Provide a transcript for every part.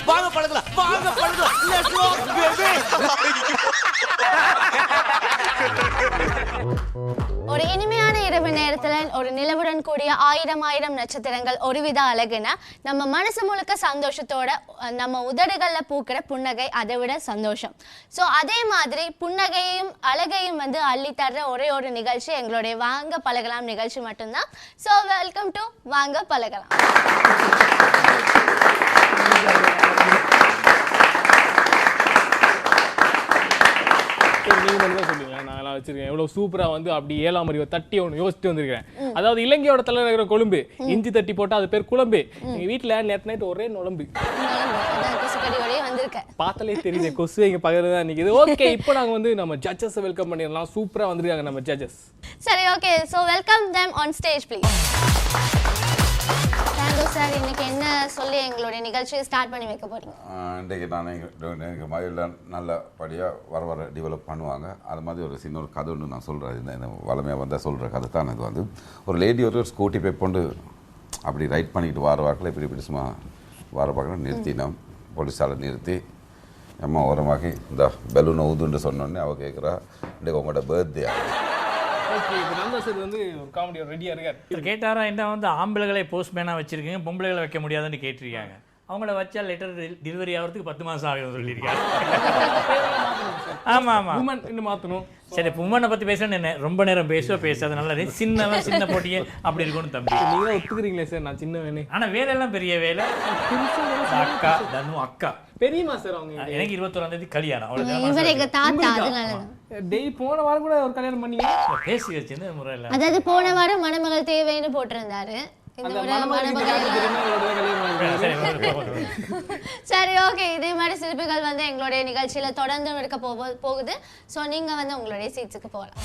வாங்க பழகலாம், வாங்க பழகலாம். Let's rock, baby. ஒரு இனிமையான இரவு நேரத்துல ஒரு நிலவுடன் கூடிய ஆயிரம் நட்சத்திரங்கள் ஒருவித அழகுனா நம்ம மனசு முழுக்க சந்தோஷத்தோட நம்ம உதடுகள்ல பூக்கிற புன்னகை அதை விட சந்தோஷம். ஸோ அதே மாதிரி புன்னகையும் அழகையும் வந்து அள்ளி தர்ற ஒரே ஒரு நிகழ்ச்சி எங்களுடைய வாங்க பழகலாம் நிகழ்ச்சி மட்டும்தான். ஸோ வெல்கம் டு வாங்க பழகலாம். நீங்க மட்டும் தான் சொல்லுங்க, நான் வச்சிருக்கேன் எவ்வளவு சூப்பரா வந்து அப்படி ஏழாம் மாதிரி தட்டி ஒன்று யோசிச்சுட்டு வந்திருக்கேன். அதாவது இலங்கையோட தலைநகர கொழும்பு, இஞ்சி தட்டி போட்டா அது பேர் குழம்பு. எங்க வீட்டுல நேற்று நைட்டு ஒரே நுழம்பு பார்த்தாலே தெரியுது, கொசு எங்க பக்கத்துல தான் நிக்குது. ஓகே, இப்போ நாங்க வந்து நம்ம ஜட்ஜஸ் வெல்கம் பண்ணிடலாம். சூப்பரா வந்திருக்காங்க நம்ம ஜட்ஜஸ். சரி, okay, so welcome them on stage please. Sir, இன்னைக்கு என்ன சொல்லி எங்களுடைய நிகழ்ச்சியை ஸ்டார்ட் பண்ணி வைக்க போறீங்க? இன்றைக்கு நான் எனக்கு மயில் நல்லபடியாக வர டெவலப் பண்ணுவாங்க. அது மாதிரி ஒரு சின்ன ஒரு கதை ஒன்று நான் சொல்கிறேன். இந்த வளமையாக வந்தால் சொல்கிற கதை தான். இது வந்து ஒரு லேடி ஒரு ஸ்கூட்டி பே கொண்டு அப்படி ரைட் பண்ணிக்கிட்டு வர வாக்கில் இப்படி சும்மா வர பார்க்கணும் நிறுத்தினோம். போலீஸால் நிறுத்தி அம்மா ஓரமாக்கி இந்த பெலூனை ஊதுன்னு சொன்னோடனே அவள் கேட்குறா, இன்றைக்கு உங்களோட பர்த்டே. கேட்டாரா என்ன வந்து ஆம்பளைகளை போஸ்ட்மேனாக வச்சிருக்கீங்க, பொம்பளைகளை வைக்க முடியாதுன்னு கேட்டிருக்காங்க. அவங்கள வச்சா லெட்டர் டெலிவரி ஆகிறதுக்கு 10 மாதம் ஆகும் சொல்லியிருக்காங்க. ஆமாம் ஆமாம், உமன் இன்னும் மாற்றணும். சரி, இப்போ உமனை பற்றி பேசுறேன்னு ரொம்ப நேரம் பேசாது. நல்லா சின்ன போட்டியே அப்படி இருக்கும்னு தம்பி. நீங்க ஒத்துக்கிறீங்களே சார், நான் சின்ன வேணே. ஆனால் வேலையெல்லாம் பெரிய வேலை. அக்கா தனு அக்கா பெரியமா சார் அவங்க. எனக்கு 21ஆம் தேதி கல்யாணம். டெய் போன வாரம் கூட ஒரு கல்யாணம் பண்ணீங்க. பேசி வச்சு முறை இல்லை. அதாவது போன வாரம் மணமகள் தேவைன்னு போட்டிருந்தாரு. சரி, ஓகே, இதே மாதிரி சிறப்புகள் வந்து எங்களுடைய நிகழ்ச்சியில தொடர்ந்து இருக்க போகுது. ஸோ நீங்க வந்து உங்களுடைய சீட்ஸுக்கு போகலாம்.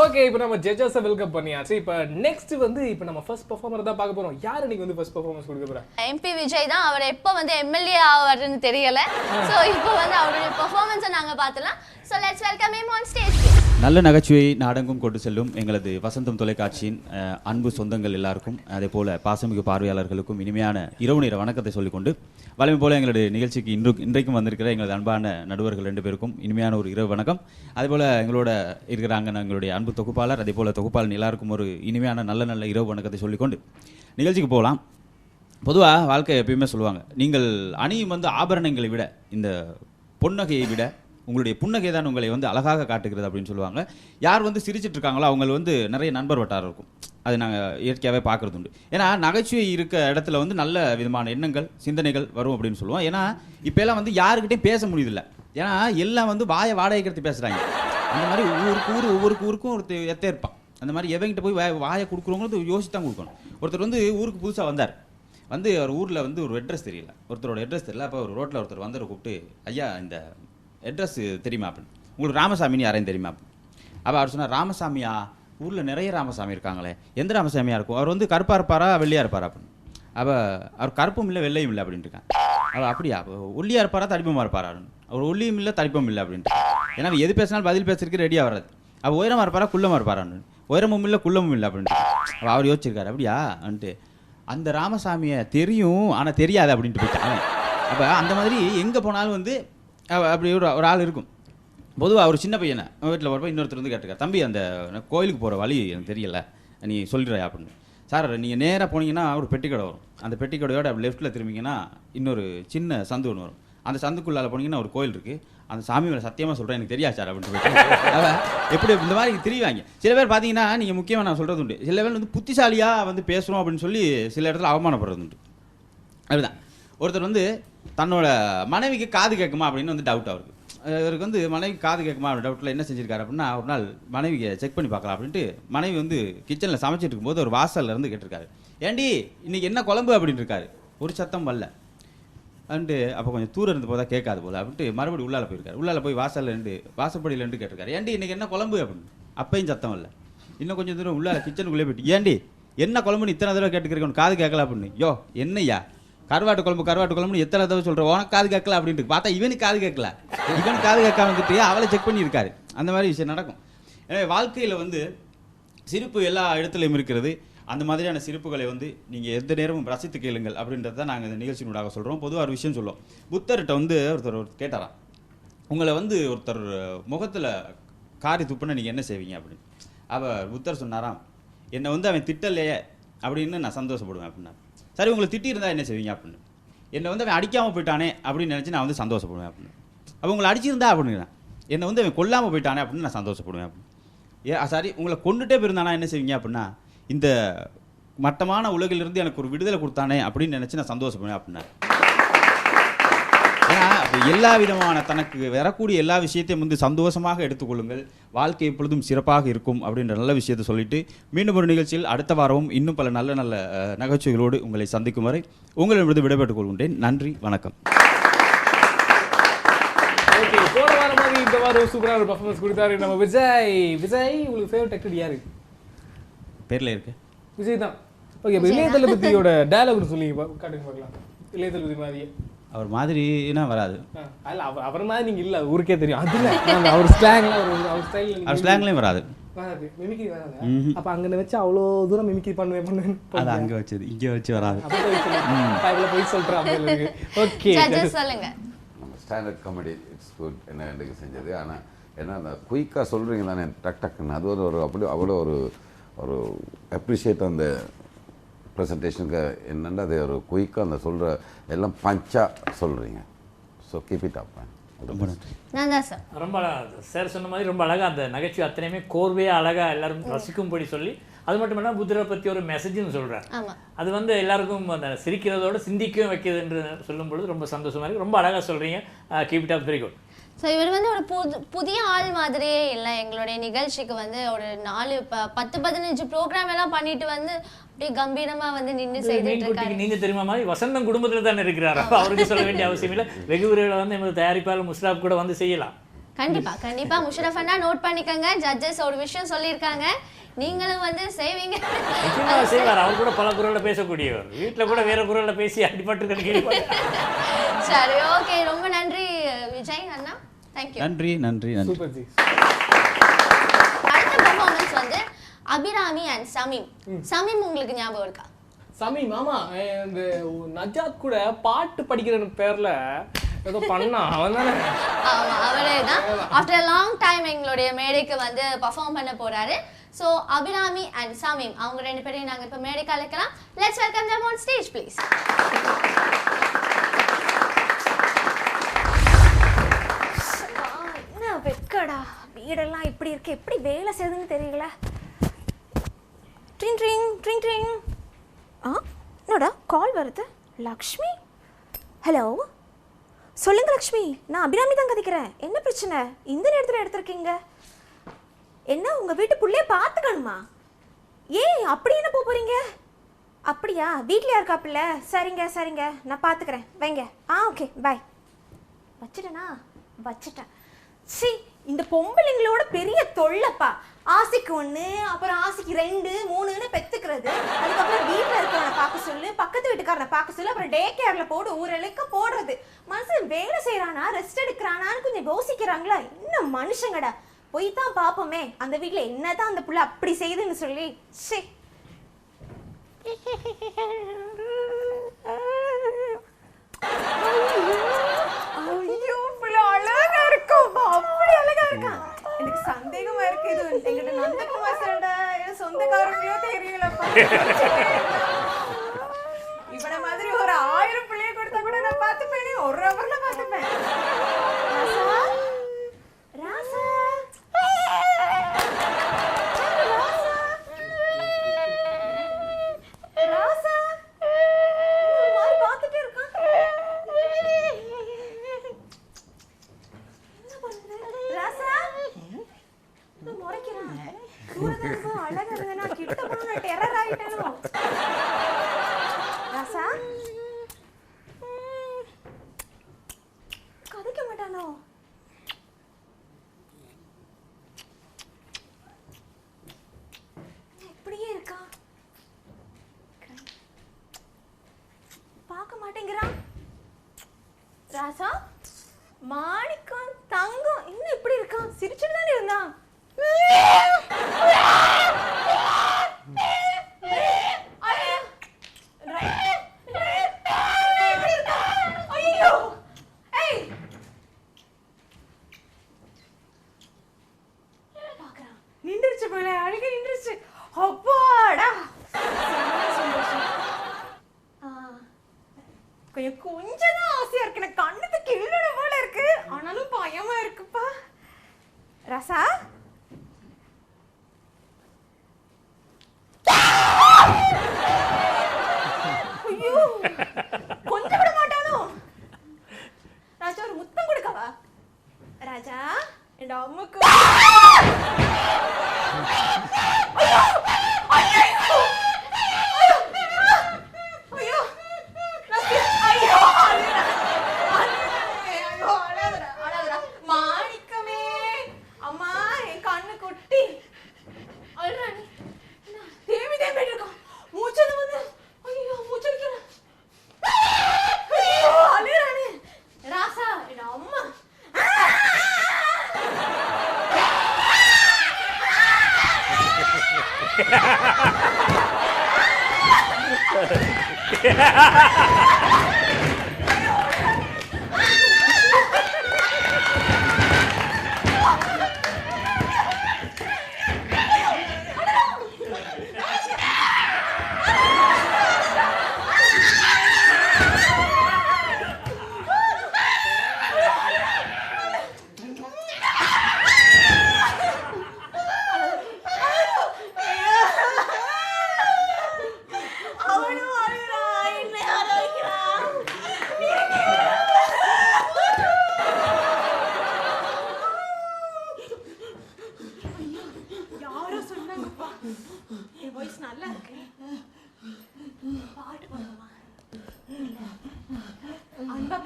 ஓகே, இப்போ நம்ம ஜட்ஜஸை வெல்கம் பண்ணியாச்சு. இப்போ நெக்ஸ்ட் வந்து இப்போ நம்ம ஃபர்ஸ்ட் பெர்ஃபார்மர் தான் பார்க்க போறோம். யார் இன்னைக்கு வந்து ஃபர்ஸ்ட் பெர்ஃபார்மன்ஸ் கொடுக்க போறா? எம்பி விஜய் தான். அவர் எப்போ வந்து எம்எல்ஏ ஆவாருன்னு தெரியல. ஸோ இப்போ வந்து அவருடைய பெர்ஃபார்மன்ஸை நாங்க பார்த்துலாம். So let's welcome him on stage. நல்ல நகைச்சுவை நாடகம் கொண்டு செல்லும் எங்களது வசந்தம் தொலைக்காட்சியின் அன்பு சொந்தங்கள் எல்லாருக்கும், அதே போல பாசமிகு பார்வையாளர்களுக்கும் இனிமையான இரவு நேர வணக்கத்தை சொல்லிக்கொண்டு, வழமை போல எங்களுடைய நிகழ்ச்சிக்கு இன்றைக்கும் வந்திருக்கிற எங்களது அன்பான நடுவர்கள் 2 பேருக்கும் இனிமையான ஒரு இரவு வணக்கம். அதே போல எங்களோட இருக்கிறாங்க எங்களுடைய அன்பு தொகுப்பாளர், அதே போல தொகுப்பாளர் எல்லாருக்கும் ஒரு இனிமையான நல்ல இரவு வணக்கத்தை சொல்லிக்கொண்டு நிகழ்ச்சிக்கு போகலாம். பொதுவாக வாழ்க்கை எப்பயுமே சொல்லுவாங்க, நீங்கள் அணியும் வந்து ஆபரணங்களை விட இந்த பொன்னகையை விட உங்களுடைய புன்னகை தான் உங்களை வந்து அழகாக காட்டுகிறது அப்படின்னு சொல்லுவாங்க. யார் வந்து சிரிச்சிட்டு இருக்காங்களோ அவங்க வந்து நிறைய நண்பர் வட்டாரம் இருக்கும். அது நாங்கள் இயற்கையாகவே பார்க்குறது உண்டு. ஏன்னா நகைச்சுவை இருக்க இடத்துல வந்து நல்ல விதமான எண்ணங்கள் சிந்தனைகள் வரும் அப்படின்னு சொல்லுவோம். ஏன்னா இப்போ எல்லாம் வந்து யாருக்கிட்டையும் பேச முடியுதில்லை. ஏன்னா எல்லாம் வந்து வாடகைக்கிறது பேசுகிறாங்க. அந்த மாதிரி ஒவ்வொரு ஊருக்கும் ஒருத்தர் எத்தே இருப்பான். அந்த மாதிரி எவங்கிட்ட போய் வாயை கொடுக்குறவங்களுக்கு யோசிச்சு தான் கொடுக்கணும். ஒருத்தர் வந்து ஊருக்கு புதுசாக வந்தார். வந்து அவர் ஊரில் வந்து ஒரு அட்ரஸ் தெரியல, ஒருத்தரோட அட்ரஸ் தெரியல. அப்போ ஒரு ரோட்டில் ஒருத்தர் வந்து கூப்பிட்டு, ஐயா இந்த அட்ரஸ் தெரியுமா அப்படின்னு, உங்களுக்கு ராமசாமின்னு யாரையும் தெரியுமா அப்படின்னு. அப்போ அவர் சொன்னார், ராமசாமியா, ஊரில் நிறைய ராமசாமி இருக்காங்களே, எந்த ராமசாமியாக இருக்கும், அவர் வந்து கருப்பாக இருப்பாரா வெள்ளையாக இருப்பாரா அப்படின்னு. அப்போ அவர் கருப்பும் இல்லை வெள்ளையும் இல்லை அப்படின்ட்டு இருக்காங்க. அவள் அப்படியா, அப்போ ஒல்லியாக இருப்பாரா தடிப்பமாக இருப்பாரா அப்படின்னு. அவர் ஒல்லியும் இல்லை தடிப்பும் இல்லை அப்படின்ட்டு. ஏன்னா எது பேசினாலும் பதில் பேசுறதுக்கு ரெடியாக வராது. அப்போ உயரமாக இருப்பாரா குள்ளமாக இருப்பாரான்னு. உயரமும் இல்லை குள்ளமும் இல்லை அப்படின்ட்டு. அப்போ அவர் யோசிச்சிருக்காரு, அப்படியா அப்படின்ட்டு. அந்த ராமசாமியை தெரியும் ஆனால் தெரியாது அப்படின்ட்டு போயிட்டாங்க. அப்போ அந்த மாதிரி எங்கே போனாலும் வந்து அப்படி ஒரு ஆள் இருக்கும். பொதுவாக ஒரு சின்ன பையனை வீட்டில் போகிறப்ப இன்னொருத்தர் வந்து கேட்டுக்கார், தம்பி அந்த கோயிலுக்கு போகிற வழி எனக்கு தெரியல, நீ சொல்லிடுறா அப்படின்னு. சார் நீங்கள் நேராக போனீங்கன்னா ஒரு பெட்டிக்கடை வரும். அந்த பெட்டிக்கடையோட அப்படி லெஃப்ட்டில் திரும்பிங்கன்னா இன்னொரு சின்ன சந்து ஒன்று வரும். அந்த சந்துக்குள்ளால் போனீங்கன்னா ஒரு கோயில் இருக்குது. அந்த சாமி மேலே சத்தியமாக சொல்கிறேன் எனக்கு தெரியாது சார் அப்படின்ட்டு போயிட்டு. அவன் எப்படி இந்த மாதிரி திரிவாங்க. சில பேர் பார்த்தீங்கன்னா நீங்கள் முக்கியமாக நான் சொல்கிறது உண்டு, சில பேர் வந்து புத்திசாலியாக வந்து பேசுகிறோம் அப்படின்னு சொல்லி சில இடத்துல அவமானப்படுறது உண்டு. அப்படிதான் ஒருத்தர் வந்து தன்னோட மனைவிக்கு காது கேட்குமா அப்படின்னு வந்து டவுட் அவருக்கு. அவருக்கு வந்து மனைவி காது கேட்குமா அப்படி டவுட்டில் என்ன செஞ்சிருக்காரு அப்படின்னா, ஒரு நாள் மனைவியை செக் பண்ணி பார்க்கலாம் அப்படின்ட்டு மனைவி வந்து கிச்சனில் சமைச்சிட்டு இருக்கும்போது ஒரு வாசலில் இருந்து கேட்டிருக்காரு, ஏண்டி இன்னைக்கு என்ன குழம்பு அப்படின்னு இருக்காரு. ஒரு சத்தம் வரல அண்டு. அப்போ கொஞ்சம் தூரம் இருந்து போதா கேட்காது போல அப்படின்ட்டு மறுபடியும் உள்ளால போயிருக்காரு. உள்ளால போய் வாசப்படியில் இருந்து கேட்டிருக்காரு, ஏண்டி இன்னைக்கு என்ன குழம்பு அப்படின்னு. அப்பையும் சத்தம் வரல. இன்னும் கொஞ்சம் தூரம் உள்ளால கிச்சனுக்குள்ளே போயிட்டு, ஏண்டி என்ன குழம்புன்னு இத்தனை தடவை கேட்டுக்கிறேன் காது கேட்கல அப்படின்னு. யோ என்னையா கருவாட்டு குழம்புன்னு எத்தனை தடவை சொல்கிறேன், உனக்கு காது கேட்கல அப்படின்ட்டு. பார்த்தா இவனுக்கு காது கேட்கல, இவனுக்கு காது கேட்காம வந்துட்டு அவளை செக் பண்ணியிருக்காரு. அந்த மாதிரி விஷயம் நடக்கும். எனவே வாழ்க்கையில் வந்து சிரிப்பு எல்லா இடத்துலையும் இருக்கிறது. அந்த மாதிரியான சிரிப்புகளை வந்து நீங்கள் எந்த நேரமும் ரசித்து கேளுங்கள் அப்படின்றத நாங்கள் இந்த நிகழ்ச்சியினூடாக சொல்கிறோம். பொதுவாக ஒரு விஷயம் சொல்லுவோம். புத்தர்கிட்ட வந்து ஒருத்தர் கேட்டாராம், உங்களை வந்து ஒருத்தர் முகத்தில் காரி துப்புனா நீங்கள் என்ன செய்வீங்க அப்படின்னு. அவர் புத்தர் சொன்னாராம், என்னை வந்து அவன் திட்டலையே அப்படின்னு நான் சந்தோஷப்படுவேன் அப்படின்னா. சரி, உங்களை திட்டியிருந்தா என்ன செய்வீங்க அப்படின்னு. என்னை வந்து அவன் அடிக்காமல் போயிட்டானே அப்படின்னு நினச்சி நான் வந்து சந்தோஷப்படுவேன் அப்படின்னு. அப்போ உங்களை அடிச்சிருந்தா அப்படின்னு, என்னை வந்து அவன் கொல்லாமல் போயிட்டானே அப்படின்னு நான் சந்தோஷப்படுவேன் அப்படின்னு. சாரி, உங்களை கொண்டுட்டே போயிருந்தானா என்ன செய்வீங்க அப்படின்னா, இந்த மட்டமான உலகிலிருந்து எனக்கு ஒரு விடுதலை கொடுத்தானே அப்படின்னு நினச்சி நான் சந்தோஷப்படுவேன் அப்படின்னா. ஏன்னா எல்லா விதமான தனக்கு வரக்கூடிய எல்லா விஷயத்தையும் வந்து சந்தோஷமாக எடுத்துக்கொள்ளுங்கள், வாழ்க்கை எப்பொழுதும் சிறப்பாக இருக்கும் அப்படின்ற நல்ல விஷயத்தை சொல்லிட்டு மீண்டும் ஒரு நிகழ்ச்சியில் அடுத்த வாரமும் இன்னும் பல நல்ல நல்ல நகைச்சுவைகளோடு உங்களை சந்திக்கும் வரை உங்களிடமிருந்து விடைபெற்றுக் கொள்கின்றேன். நன்றி, வணக்கம். ஓகே, போன வாரம் மாதிரி இந்த வாரம் சூப்பரான ஒரு பர்ஃபார்மன்ஸ் கொடுத்தாரு நம்ம விஜய். விஜய், உங்களுக்கு ஃபேவரட் ஆக்டர் யாரு? பேர்ல இருக்கு விஜய் தான். ஓகே, இப்போ இளைய தளபதியோட டயலாக் சொல்லி காட்டுங்க பார்க்கலாம். இளைய தளபதி மாதிரியே. அவர் மாதிரினா வராது. அல்ல, அவர் மாதிரி நீங்க இல்ல, ஊருக்கே தெரியும். அதுல அவர் ஸ்லாங்ல அவர் ஸ்டைல்ல அவர் ஸ்லாங்லயும் வராது. வராது, மிமிக்ரி வராது. அப்ப அங்க வச்சு அவ்வளோ தூரம் மிமிக்ரி பண்ணுவேன். அது அங்க வச்சது, இங்க வச்சு வராது. அப்ப போய் சொல்றேன். ஓகே, சொல்லுங்க. ஸ்டாண்டர்ட் காமெடி இட்ஸ் குட் என்ன எனக்கு செஞ்சது. ஆனால் ஏன்னா அந்த குயிக்காக சொல்கிறீங்க தானே, டக் டக்குன்னு அது ஒரு அப்படி அவ்வளோ ஒரு அப்ரிஷியேட் அந்த ப்ரெசன்டேஷனுக்கு என்னென்னா அது ஒரு குயிக்காக அந்த சொல்கிற எல்லாம் பஞ்சாக சொல்கிறீங்க. ஸோ கீப் இட் அப். ரொம்ப நன்றி. ரொம்ப அழகாக சார் சொன்ன மாதிரி ரொம்ப அழகாக அந்த நகைச்சுவை அத்தனையுமே கோர்வையாக அழகாக எல்லாரும் ரசிக்கும்படி சொல்லி, அது மட்டும் இல்லாமல் புத்தரை பற்றி ஒரு மெசேஜ்னு சொல்கிறார். அது வந்து எல்லாருக்கும் அந்த சிரிக்கிறதோட சிந்திக்கவும் வைக்கிறது என்று சொல்லும் பொழுது ரொம்ப சந்தோஷமாக இருக்குது. ரொம்ப அழகாக சொல்கிறீங்க. Keep it up, very good. So இவர் வந்து ஒரு புதிய ஆள் மாதிரியே இல்லை. எங்களுடைய நிகழ்ச்சிக்கு வந்து ஒரு 10-15 ப்ரோக்ராம் எல்லாம் பண்ணிட்டு வந்து அப்படியே கம்பீரமா வந்து நின்று செய்துட்டு இருக்காரு. நீங்க தெரியுமா மாதிரி வசந்தம் குடும்பத்தில் தானே இருக்கிறாரு. அவருக்கு சொல்ல வேண்டிய அவசியம் இல்லை. வெகு விரைவில் வந்து எமது தயாரிப்பாளர் முஷ்ராப் கூட வந்து செய்யலாம். கண்டிப்பா முஷரஃப் அண்ணா நோட் பண்ணிக்கங்க. ஜட்ஜஸ் ஒரு விஷயம் சொல்லியிருக்காங்க, நீங்களும் வந்து செய்வீங்க. செய்வார். அவர் கூட பல குரல்ல பேசக்கூடியவர். வீட்டுல கூட வேற குரல்ல பேசி அடிபட்டு. சரி, ஓகே, ரொம்ப நன்றி விஜய் அண்ணா. தேங்க்யூ. நன்றி. Super G. அடுத்த பெர்ஃபார்மன்ஸ் வந்து அபிராமி அண்ட் சமீம். சமீம் உங்களுக்கு ஞாபகம் இருக்கா? சமீம், ஆமா, இந்த நஜாத் கூட பாட்டு படிக்கிற பேர்ல ஏதோ பண்ணா அவன் தானே? ஆமா, அவரே தான். ஆஃப்டர் லாங் டைம் எங்களுடைய மேடைக்கு வந்து பெர்ஃபார்ம் பண்ண போறாரு. ஸோ அபிராமி அண்ட் சமீம் அவங்க ரெண்டு பேரையும் நாங்கள் இப்போ மேடைக்கு அழைக்கலாம். Let's welcome them on stage please. என்ன வெக்கடா, வீடெல்லாம் இப்படி இருக்கு, எப்படி வேலை செய்யுதுன்னு தெரியல. Drink drink drink drink. என்னடா கால் வருது? லக்ஷ்மி, ஹலோ, சொல்லுங்க லக்ஷ்மி, நான் அபிராமி தான் கதைக்கிறேன். என்ன பிரச்சனை இந்த நேரத்தில் எடுத்திருக்கீங்க? என்ன உங்க வீட்டு புள்ளைய பார்த்துக்கணுமா? ஏன் அப்படி என்ன போறீங்க? அப்படியா, வீட்லயா இருக்காப்புல? சரிங்க நான் பார்த்துக்கிறேன், வைங்க. Okay bye. வச்சிட்டேன். சி, இந்த பொம்பளைங்களோட பெரிய தொல்லைப்பா. ஆசைக்கு 1, அப்புறம் ஆசைக்கு 2, 3ன்னு பெத்துக்கிறது. அதுக்கப்புறம் வீட்டில் இருக்கவனை பார்க்க சொல்லு, பக்கத்து வீட்டுக்காரனை பார்க்க சொல்லு, அப்புறம் டே கேர்ல போடு, ஊரலுக்கு போடுறது. மனுஷன் வேலை செய்யறானா ரெஸ்ட் எடுக்கிறானான்னு கொஞ்சம் யோசிக்கிறாங்களா? இன்னும் மனுஷங்கடா. போய் தான் பார்ப்போமே அந்த வீட்டில் என்னதான் அந்த புள்ள அப்படி செய்யுதுன்னு சொல்லி. சே, ஐயோ, அழகா இருக்கும், அப்படி அழகா இருக்கான். எனக்கு சந்தேகமா இருக்கு, இது எங்கிட்ட நந்தகுமார் சார்டா சொந்தக்காரங்களோ தெரியலப்பா. இவன மாதிரி ஒரு 1000 பிள்ளைய கொடுத்தா கூட நான் பார்த்துப்பேனே, ஒரு ஹவர்ல பார்த்துப்பேன். ராசா பார்த்துட்டே இருக்கான். ராசா முறைக்கிறான். தூரத்துல அழகா இருந்தேனா, கிட்ட போனா டெரர் ஆயிட்டேனோ. ராசா கதைக்க மாட்டானோ? இப்படியே இருக்கா, பார்க்க மாட்டேங்கிறான். ராசா, மாணிக்கம், தங்கம், இன்னும் இப்படி இருக்கான்? சிரிச்சுட்டு தானே இருந்தான். கொஞ்சம் தான் ஆசையா இருக்கு. எனக்கு கண்ணுக்கு கிள்ளணும் போல இருக்கு. ஆனாலும் பயமா இருக்குப்பா. ராசா ஐயோ கொஞ்சம் விட மாட்டானோ? ராஜா ஒரு முத்தம் கொடுக்கவா? ராஜா என் அம்முக்கு மாணிக்கமே அம்மா என் கண்ணு கொட்டி அழுறானி தேவி தேவி இருக்கோம். மூச்சது வந்து ஐயோ மூச்சடிக்கிறேன். ஐயோ அழுறானி. ராசா என் அம்மா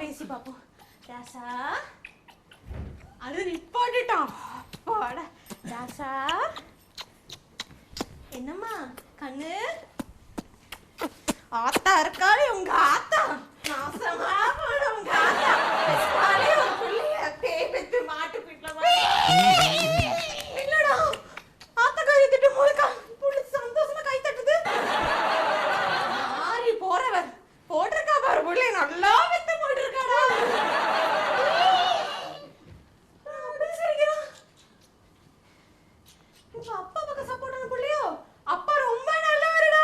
பேசி பாப்போம். ராசா அது நிப்பாட்டிட்டான். ராசா என்னம்மா கண்ணு ஆத்தா இருக்காளே உங்க ஆத்தா நாசமா போன உங்க ஆத்தா ஸ்டாலே ஒரு புள்ளைய பேய் பெத்து மாட்டு பிட்ல இல்லடா ஆத்தா கை தட்டு மூலக்கா புள்ள சந்தோஷமா கை தட்டுது. மாறி போறவர் போட்டிருக்கா பாரு புள்ளை நல்லா வெத்து போட்டிருக்காடா. அப்பா பக்கம் சப்போர்ட் பண்ண புள்ளையோ அப்பா ரொம்ப நல்லவருடா.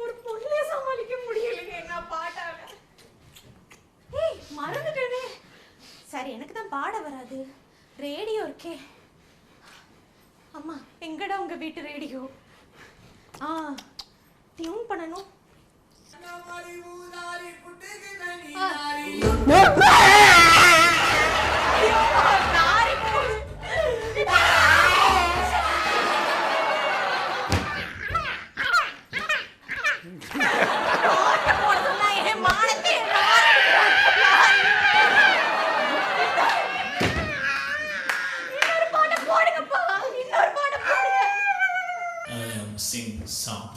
ஒரு பொண்ணே சமாளிக்க முடியலைங்க என்ன பாட்டால. மறந்துட்டேனே. சரி எனக்கு தான் பாட வராது. ரேடியோ இருக்கே. அம்மா எங்கடா உங்க வீட்டு ரேடியோ? டியூன் பண்ணணும். Sing song.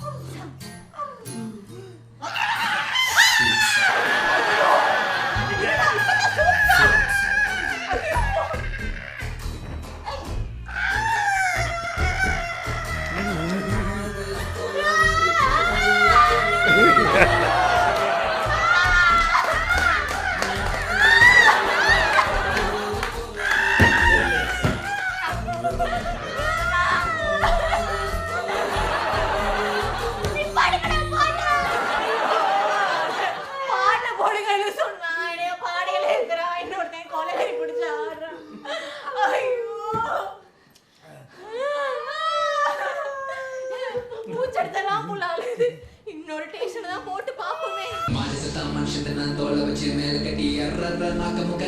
இன்னொரு டேஷன் தான் போட்டு பாப்போமே. மானசதா மனுஷன் நான் தோள வச்சு மேல கட்டி அறற நாக்க முக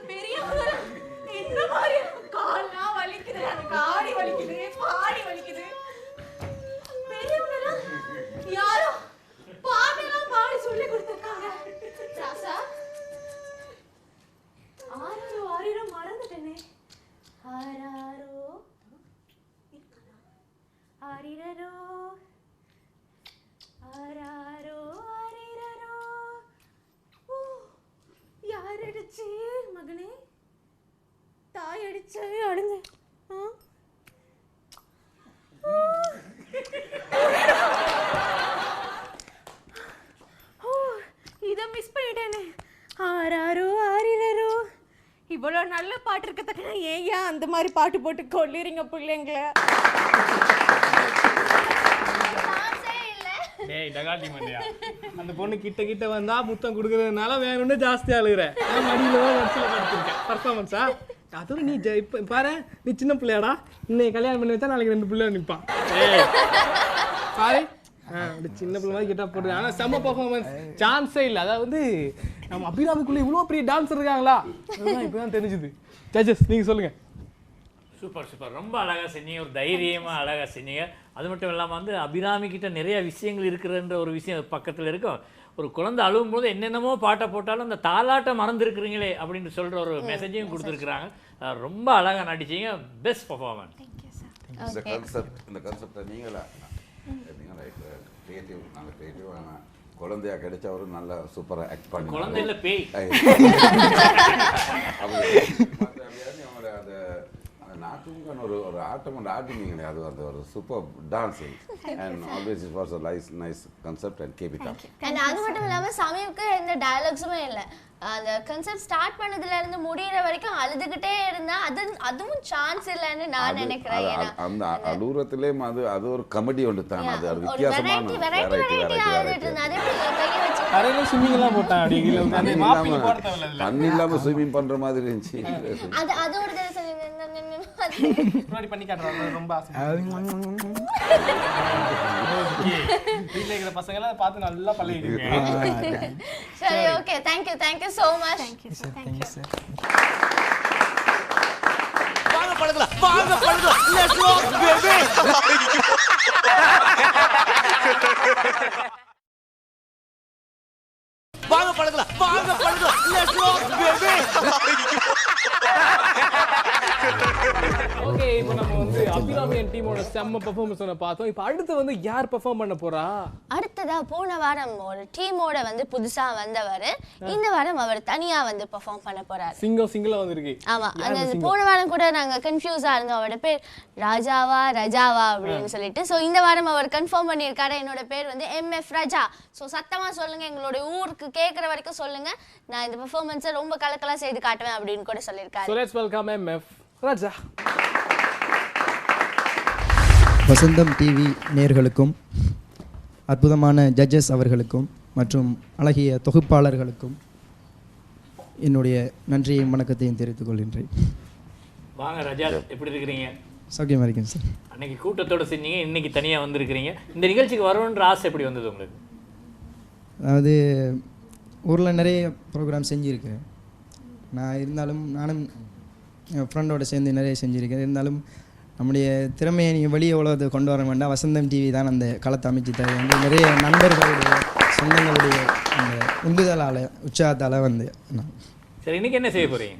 பெரியவங்க என்ன மாதிரி கால்லாம் வலிக்குது, காடி வலிக்குது, பாடி வலிக்குது. பெரியவங்க யாரோ பாட்டெல்லாம் பாடி சொல்லி கொடுத்துருக்காங்க. ராசா ஆராரோ ஆரிரோ மறந்துட்டேனே. ஆராரோ ஆரிரோ ஆராரோ ஆரிரோ. ஓ, யார் அடிச்சு மகனே? தாய் அடிச்சு அழுங்க. இதை மிஸ் பண்ணிட்டேனே. ஆராரோ ஆரிரோ. இவ்வளோ நல்ல பாட்டு இருக்கத்தக்க ஏன் அந்த மாதிரி பாட்டு போட்டு கொள்ளுறீங்க பிள்ளைங்கள? டேய் டகாட்டி மண்டையா, அந்த பொண்ணு கிட்ட கிட்ட வந்தா முத்தம் கொடுக்கறதுனால வேணும்னு ஜாஸ்தியா அழுகுறேன். மடியில வச்சுல படுத்திருக்கேன். பர்ஃபார்மன்ஸா? அதோட நீ இப்ப பாரு, நீ சின்ன பிள்ளையாடா. இன்னைக்கு கல்யாணம் பண்ணி வச்சா நாளைக்கு 2 பிள்ளையா நிற்பான். பாரு சின்ன பிள்ளை மாதிரி கிட்ட போடுறது. ஆனா செம்ம பர்ஃபார்மன்ஸ், சான்ஸே இல்லை. அதாவது நம்ம அபிராமிக்குள்ள இவ்வளோ பெரிய டான்ஸர் இருக்காங்களா, அதுதான் இப்பதான் தெரிஞ்சுது. ஜட்ஜஸ் நீங்க சொல்லுங்க. சூப்பர் சூப்பர், ரொம்ப அழகாக செஞ்சீங்க, ஒரு தைரியமாக அழகாக செஞ்சீங்க. அது மட்டும் இல்லாமல் வந்து அபிராமி கிட்ட நிறைய விஷயங்கள் இருக்கிறன்ற ஒரு விஷயம் பக்கத்தில் இருக்கும். ஒரு குழந்தை அழுவும் போது என்னென்னமோ பாட்டை போட்டாலும் அந்த தாலாட்டை மறந்துருக்குறீங்களே அப்படின்னு சொல்கிற ஒரு மெசேஜையும் கொடுத்துருக்குறாங்க. ரொம்ப அழகாக நடிச்சிங்க, பெஸ்ட் பர்ஃபார்மன்ஸ். இந்த கான்செப்டை நீங்களா கிரியேட்டிவ், நல்ல கிரியேட்டிவ். ஆனால் குழந்தையா கிடைச்சா ஒரு நல்ல சூப்பராக ஆக்ட் பண்ணி குழந்தை இல்லை பேய் அவங்களோட அந்த நாட்டுக்கான ஒரு ஆட்டம் ஒன்று ஆட்டினீங்களே, அது அந்த ஒரு super dancing and always it was a nice concept and keep it up. And அது மட்டும் இல்லாமல் சமீபுக்கு எந்த டயலாக்ஸுமே இல்லை. அந்த கன்செப்ட் ஸ்டார்ட் பண்ணதுல இருந்து முடிகிற வரைக்கும் அழுதுகிட்டே இருந்தா அதுவும் சான்ஸ் இல்லைன்னு நான் நினைக்கிறேன். அந்த அலூரத்திலே அது ஒரு காமெடி ஒன்று தான். அது ஒரு வித்தியாசமான தண்ணி இல்லாம ஸ்விமிங் பண்ற மாதிரி இருந்துச்சு. அதோட பசங்க எல்லாம் பார்த்து நல்லா பழகிடுங்க. சரி, okay, thank you so much. Thank you sir. வாங்க பழகலாம், வாங்க பழகலாம். Let's rock baby. வாங்க பழகலாம், வாங்க பழகலாம். Let's rock baby. ஓகே, இப்போ நம்ம வந்து அபிராமி அண்ட் டீமோட செம்ம பெர்ஃபார்மன்ஸ் பார்த்தோம். இப்போ அடுத்து வந்து யார் பெர்ஃபார்ம் பண்ண போறா? அடுத்ததா போன வாரம் ஒரு டீமோட வந்து புதுசா வந்தவர் இந்த வாரம் அவர் தனியா வந்து பெர்ஃபார்ம் பண்ண போறாரு. சிங்கிளா வந்திருக்கு. ஆமா, அந்த போன வாரம் கூட நாங்க கன்ஃபியூஸா இருந்தோம், அவரோட பேர் ரஜாவா அப்படின்னு சொல்லிட்டு. ஸோ இந்த வாரம் அவர் கன்ஃபார்ம் பண்ணியிருக்காரு, என்னோட பேர் வந்து MF ரஜா. ஸோ சத்தமா சொல்லுங்க, எங்களோட ஊருக்கு கேட்குற வரைக்கும் சொல்லுங்க, நான் இந்த பெர்ஃபார்மன்ஸை ரொம்ப கலக்கலா செய்து காட்டுவேன் அப்படின்னு கூட சொல்லியிருக்காரு. So let's welcome MF Raja. Vasantham TV நேயர்களுக்கும் அற்புதமான ஜட்ஜஸ் அவர்களுக்கும் மற்றும் அழகிய தொகுப்பாளர்களுக்கும் என்னுடைய நன்றியையும் வணக்கத்தையும் தெரிவித்துக் கொள்கின்றேன். வாங்க ரஜா, எப்படி இருக்கிறீங்க? சௌக்கியமாக இருக்கேன் சார். அன்னைக்கு கூட்டத்தோடு செஞ்சீங்க, இன்னைக்கு தனியாக வந்திருக்கிறீங்க. இந்த நிகழ்ச்சிக்கு வரணுன்ற ஆசை எப்படி வந்தது உங்களுக்கு? அதாவது ஊரில் நிறைய ப்ரோக்ராம் செஞ்சுருக்கேன் நான். இருந்தாலும் நானும் என் ஃப்ரெண்டோட சேர்ந்து நிறைய செஞ்சுருக்கேன். இருந்தாலும் நம்முடைய திறமையை நீங்கள் வெளியே எவ்வளோ கொண்டு வர வேண்டாம், வசந்தம் டிவி தான் அந்த களத்தை அமைச்சு தர வந்து நிறைய நண்பர்களுடைய சொந்தங்களுடைய அந்த உந்துதலால் உற்சாகத்தால் வந்து நான். சரி, இன்றைக்கி என்ன செய்ய போகிறீங்க?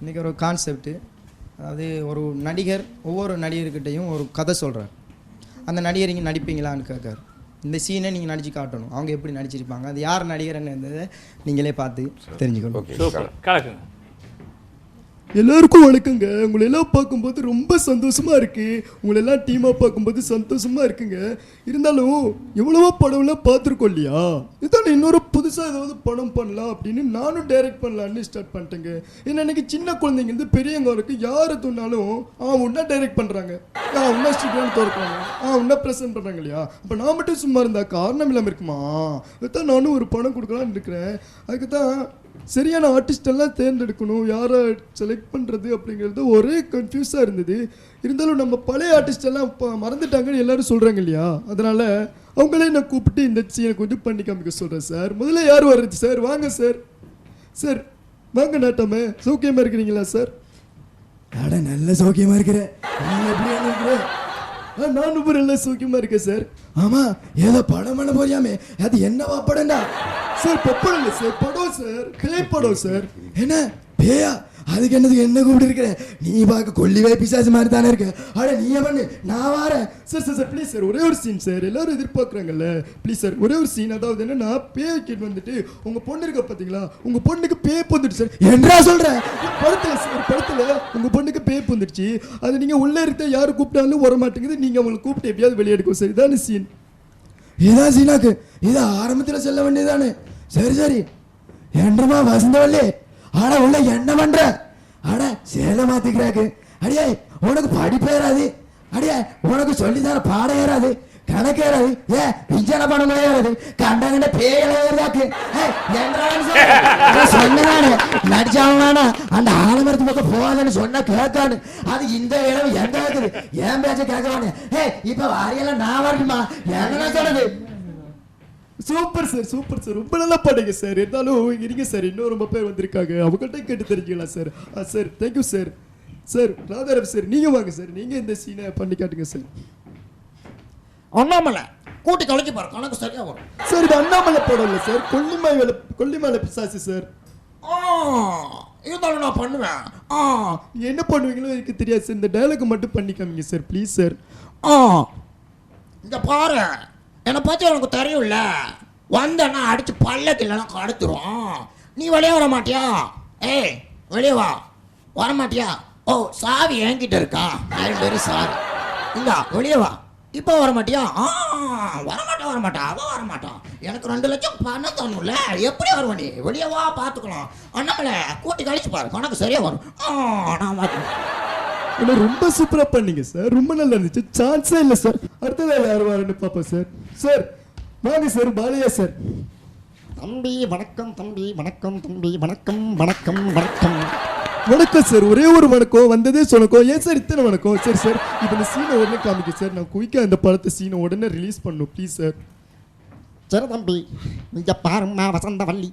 இன்றைக்கி ஒரு கான்செப்ட்டு, அதாவது ஒரு நடிகர் ஒவ்வொரு நடிகர்கிட்டையும் ஒரு கதை சொல்கிறார். அந்த நடிகர் இங்கே நடிப்பீங்களான்னு கேட்காரு. இந்த சீனை நீங்கள் நடித்து காட்டணும், அவங்க எப்படி நடிச்சிருப்பாங்க, அது யார் நடிகர்ன்றதை நீங்களே பார்த்து தெரிஞ்சுக்கணும். கலக்குங்க. எல்லாருக்கும் வணக்கங்க. உங்களை எல்லாம் பார்க்கும்போது ரொம்ப சந்தோஷமாக இருக்குது. உங்களெல்லாம் டீமாக பார்க்கும்போது சந்தோஷமாக இருக்குங்க. இருந்தாலும் எவ்வளவோ படம்லாம் பார்த்துருக்கோம் இல்லையா, இதால் இன்னொரு புதுசாக ஏதாவது படம் பண்ணலாம் அப்படின்னு நானும் டைரக்ட் பண்ணலான்னு ஸ்டார்ட் பண்ணிட்டேங்க. ஏன்னா இன்றைக்கி சின்ன குழந்தைங்கருந்து பெரியவங்க வரைக்கும் யாரை தோணாலும் உன்னா டைரக்ட் பண்ணுறாங்க, உன்னா ஸ்டுடியோன்னு திறக்கிறாங்க, உன்னா ப்ரெசென்ட் பண்ணுறாங்க இல்லையா. அப்போ நான் மட்டும் சும்மா இருந்தா காரணம் இல்லாமல் இருக்குமா? அதுதான் நானும் ஒரு படம் கொடுக்கலான்னு இருக்கிறேன். அதுக்கு தான் சரியான ஆர்டிஸ்டெல்லாம் தேர்ந்தெடுக்கணும், யாரை செலக்ட் பண்ணுறது அப்படிங்கிறது ஒரே கன்ஃபியூஸாக இருந்தது. இருந்தாலும் நம்ம பழைய ஆர்டிஸ்டெல்லாம் இப்போ மறந்துட்டாங்கன்னு எல்லோரும் சொல்கிறாங்க இல்லையா, அதனால் அவங்களே நான் கூப்பிட்டு இந்த சீனை கொஞ்சம் பண்ணி காமிக்க சொல்கிறேன். சார் முதல்ல யார் வர்றது? சார் வாங்க சார். சார் வாங்க நாட்டாம, சௌக்கியமா இருக்கிறீங்களா சார்? அட நல்ல சௌக்கியமா இருக்கிறேன். நீ எப்படி இருக்கிற? நான் ரொம்ப நல்ல சௌக்கியமா இருக்கேன் சார். ஆமா, ஏதோ படம் பண்ண போறியாமே, அது என்னவா படம்டா? சார் படம் இல்லை சார், படம் சார், கிளை படம் சார். என்ன பேயா? அதுக்கு என்னதுக்கு என்ன கூப்பிட்டு இருக்கிற? நீ பார்க்க கொல்லிவே பிசாசு மாதிரி தானே இருக்க. அட நீ பண்ணு, நான் வரேன். Sir sir sir please sir, ஒரே ஒரு சீன் சார், எல்லாரும் எதிர்பார்க்குறாங்கல்ல, ப்ளீஸ் சார் ஒரே ஒரு சீன். அதாவது என்னன்னா, பேய் கிட் வந்துட்டு உங்க பொண்ணு இருக்க பார்த்தீங்களா, உங்க பொண்ணுக்கு பேய் வந்துட்டு சார். என்றா சொல்றேன் படத்துல சார், படத்துல உங்க பொண்ணுக்கு பேய் வந்துடுச்சு. அது நீங்க உள்ள இருக்க யாரு கூப்பிட்டாலும் வர மாட்டேங்குது. நீங்க அவங்களை கூப்பிட்டு எப்படியாவது வெளியே எடுக்கும் சார். இதான சீன். இதான் சீனாக்கு. இதை ஆரம்பத்தில் சொல்ல வேண்டியதானே. சரி சரி என்றமா வசந்தவல்லே. ஆட உள்ள என்ன பண்ற? அட சேலை மாத்திக்கிறாக்கு. அடியே உனக்கு படிப்பு ஏறாது. அடியே உனக்கு சொல்லித்தர பாடம் ஏறாது, கணக்கு ஏறாது, விஞ்ஞான பணம் ஏறாது, கண்ட பேயல ஏறாக்கு. சொன்னானு நடிச்சாங்க அந்த ஆலமரத்து பக்கம் போகாதுன்னு சொன்னா கேட்கானு. அது இந்த இடம் எங்க இருக்குது, ஏன் பேச்ச கேட்கவானு. இப்ப வாரியெல்லாம் நான் வரணுமா? என்ன சொல்றது? சூப்பர் சார், சூப்பர் சார், ரொம்ப நல்லா பாடுங்க சார். இருந்தாலும் இங்க இருங்க சார், இன்னும் ரொம்ப பேர் வந்திருக்காங்க, அவங்கள்ட்ட கேட்டு தெரிஞ்சுக்கலாம் sir. Sir thank you sir. Sir Radharam sir, நீங்க வாங்க சார், நீங்க இந்த சீனை பண்ணி காட்டுங்க சார். அண்ணாமலை கூட்டி கலைச்சு பாரு, கணக்கு சரியா வரும் சார். இது அண்ணாமலை படம் இல்லை சார், கொல்லிமலை பிசாசு சார். இருந்தாலும் நான் பண்ணுவேன். நீங்க என்ன பண்ணுவீங்களோ எனக்கு தெரியாது சார், இந்த டயலாக் மட்டும் பண்ணி காமிங்க சார் ப்ளீஸ் சார். இங்க பாரு, என்னை பற்றி உனக்கு தெரியும்ல, வந்தேன்னா அடிச்சு பல்லக்கில்லாம் கடத்துரும். நீ வெளியே வர மாட்டியா? ஏய் வெளியே வா. வர மாட்டியா? ஓ சாவி என்கிட்ட இருக்கா? I very sorry. இல்ல வெளியே வா. இப்போ வர மாட்டியா? வர மாட்டா அவன் வர மாட்டான். எனக்கு 2 லட்சம் பணம் தரணும்ல, எப்படி வருவ நீ? வெளியே வா, பார்த்துக்கலாம். அண்ணாமலை கூட்டி கழிச்சு பாரு, கணக்கு சரியா வரும். நான் மாட்டேன். ரொம்ப சூப்பரா பண்ணீங்க சார், ரொம்ப நல்லா இருந்துச்சு. சான்ஸே இல்லை சார். அடுத்தது யார் வரேன்னு பாப்போம் சார். சார் வாங்க சார், பாலையா சார். தம்பி வணக்கம், தம்பி வணக்கம், தம்பி வணக்கம், வணக்கம் வணக்கம் வணக்கம் சார். ஒரே ஒரு வணக்கம், வந்ததே சொன்னக்கும். ஏன் சார் இத்தனை வணக்கம்? சரி சார், இப்போ இந்த சீனை உடனே காமிக்க சார். நான் குயிக்காக இந்த படத்தை சீனை உடனே ரிலீஸ் பண்ணணும் ப்ளீஸ் சார். சரி தம்பி, இங்க பாருமா வசந்தவல்லி,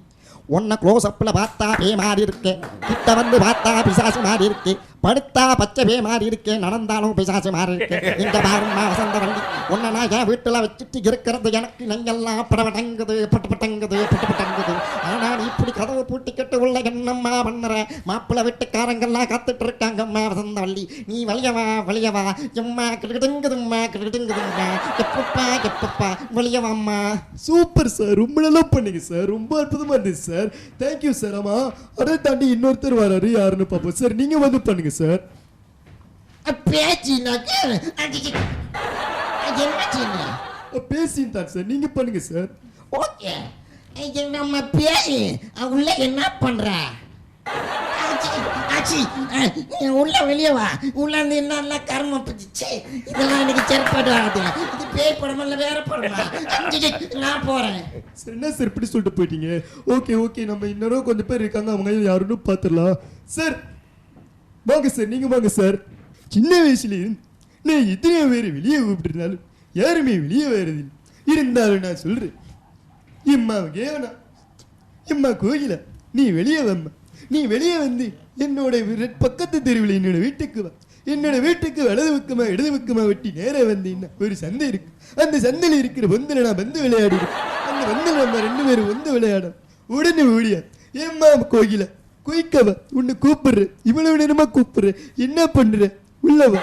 உன்னை க்ளோஸ் அப்பில் பார்த்தா பே மாறி இருக்கு, கிட்ட வந்து பார்த்தா பிசாசு மாறி இருக்கு, படுத்தா பச்சை பே மாறி இருக்கு, நடந்தாலும் பிசாசு மாறி இருக்கு. இங்க பாருமா வசந்தவல்லி, உன்னை நான் என் வீட்டில் வச்சுட்டு இருக்கிறது எனக்கு நெஞ்செல்லாம் படபடங்குது, பட்டப்பட்டங்குது, பட்டப்பட்டங்குது. ஆனால் இப்படி கதவு பூட்டிக்கிட்டு உள்ள என்னம்மா பண்ணுற? மாப்பிள்ளை வீட்டுக்காரங்கெல்லாம் காத்துட்டு இருக்காங்கம்மா வசந்தவல்லி, நீ வெளியவா வெளியவா. எம்மா கிடுங்குதும்மா கிடுங்குதும்மா, எப்பப்பா எப்பப்பா வெளியவாம்மா. சூப்பர் சார், ரொம்ப நல்லா பண்ணீங்க சார், ரொம்ப அற்புதமா இருந்துச்சு சார். Thank you sir. ஆமா, அதை தாண்டி இன்னொருத்தர் வராரு, யாருன்னு பார்ப்போம் சார். நீங்க வந்து பண்ணுங்க சார். பேசின்னு தான் சார், நீங்க பண்ணுங்க சார். ஓகே, நம்ம பேசி உள்ள என்ன பண்ற? உள்ள வெளியே வா. உள்ள இருந்து என்ன கர்ம பிடிச்சு இதெல்லாம் எனக்கு செருப்பாடு ஆகுது. இது பேய் படம் இல்ல வேற படமா? நான் போறேன். சார் என்ன சார் இப்படி சொல்லிட்டு போயிட்டீங்க? ஓகே ஓகே, நம்ம இன்னொரு கொஞ்சம் பேர் இருக்காங்க, அவங்க யாருன்னு பார்த்துடலாம் சார். வாங்க சார், நீங்க வாங்க சார். சின்ன வயசுல நான் எத்தனையோ பேர் வெளியே கூப்பிட்டுருந்தாலும் யாருமே வெளியே வருது. இருந்தாலும் நான் சொல்றேன், எம்மாவுக்கே வேணாம், எம்மா கோயில நீ வெளியே வம்மா. நீ வெளியே வந்து என்னோட பக்கத்து தெருவில் என்னோட வீட்டுக்கு வா. என்னோட வீட்டுக்கு வலது பக்கமா இடது பக்கமா வெட்டி நேராக வந்தீங்கன்னா ஒரு சந்தை இருக்கு. அந்த சந்தையில் இருக்கிற பந்தில் நான் வந்து விளையாடி இருக்கேன். அந்த பந்தில் நம்ம 2 பேரும் வந்து விளையாடும். உடனே ஓடியா ஏம்மா கோயில குயிக்கவா, உன்னை கூப்பிடுற, இவ்வளவு நேரமா கூப்பிடுற, என்ன பண்ற? உள்ளவா.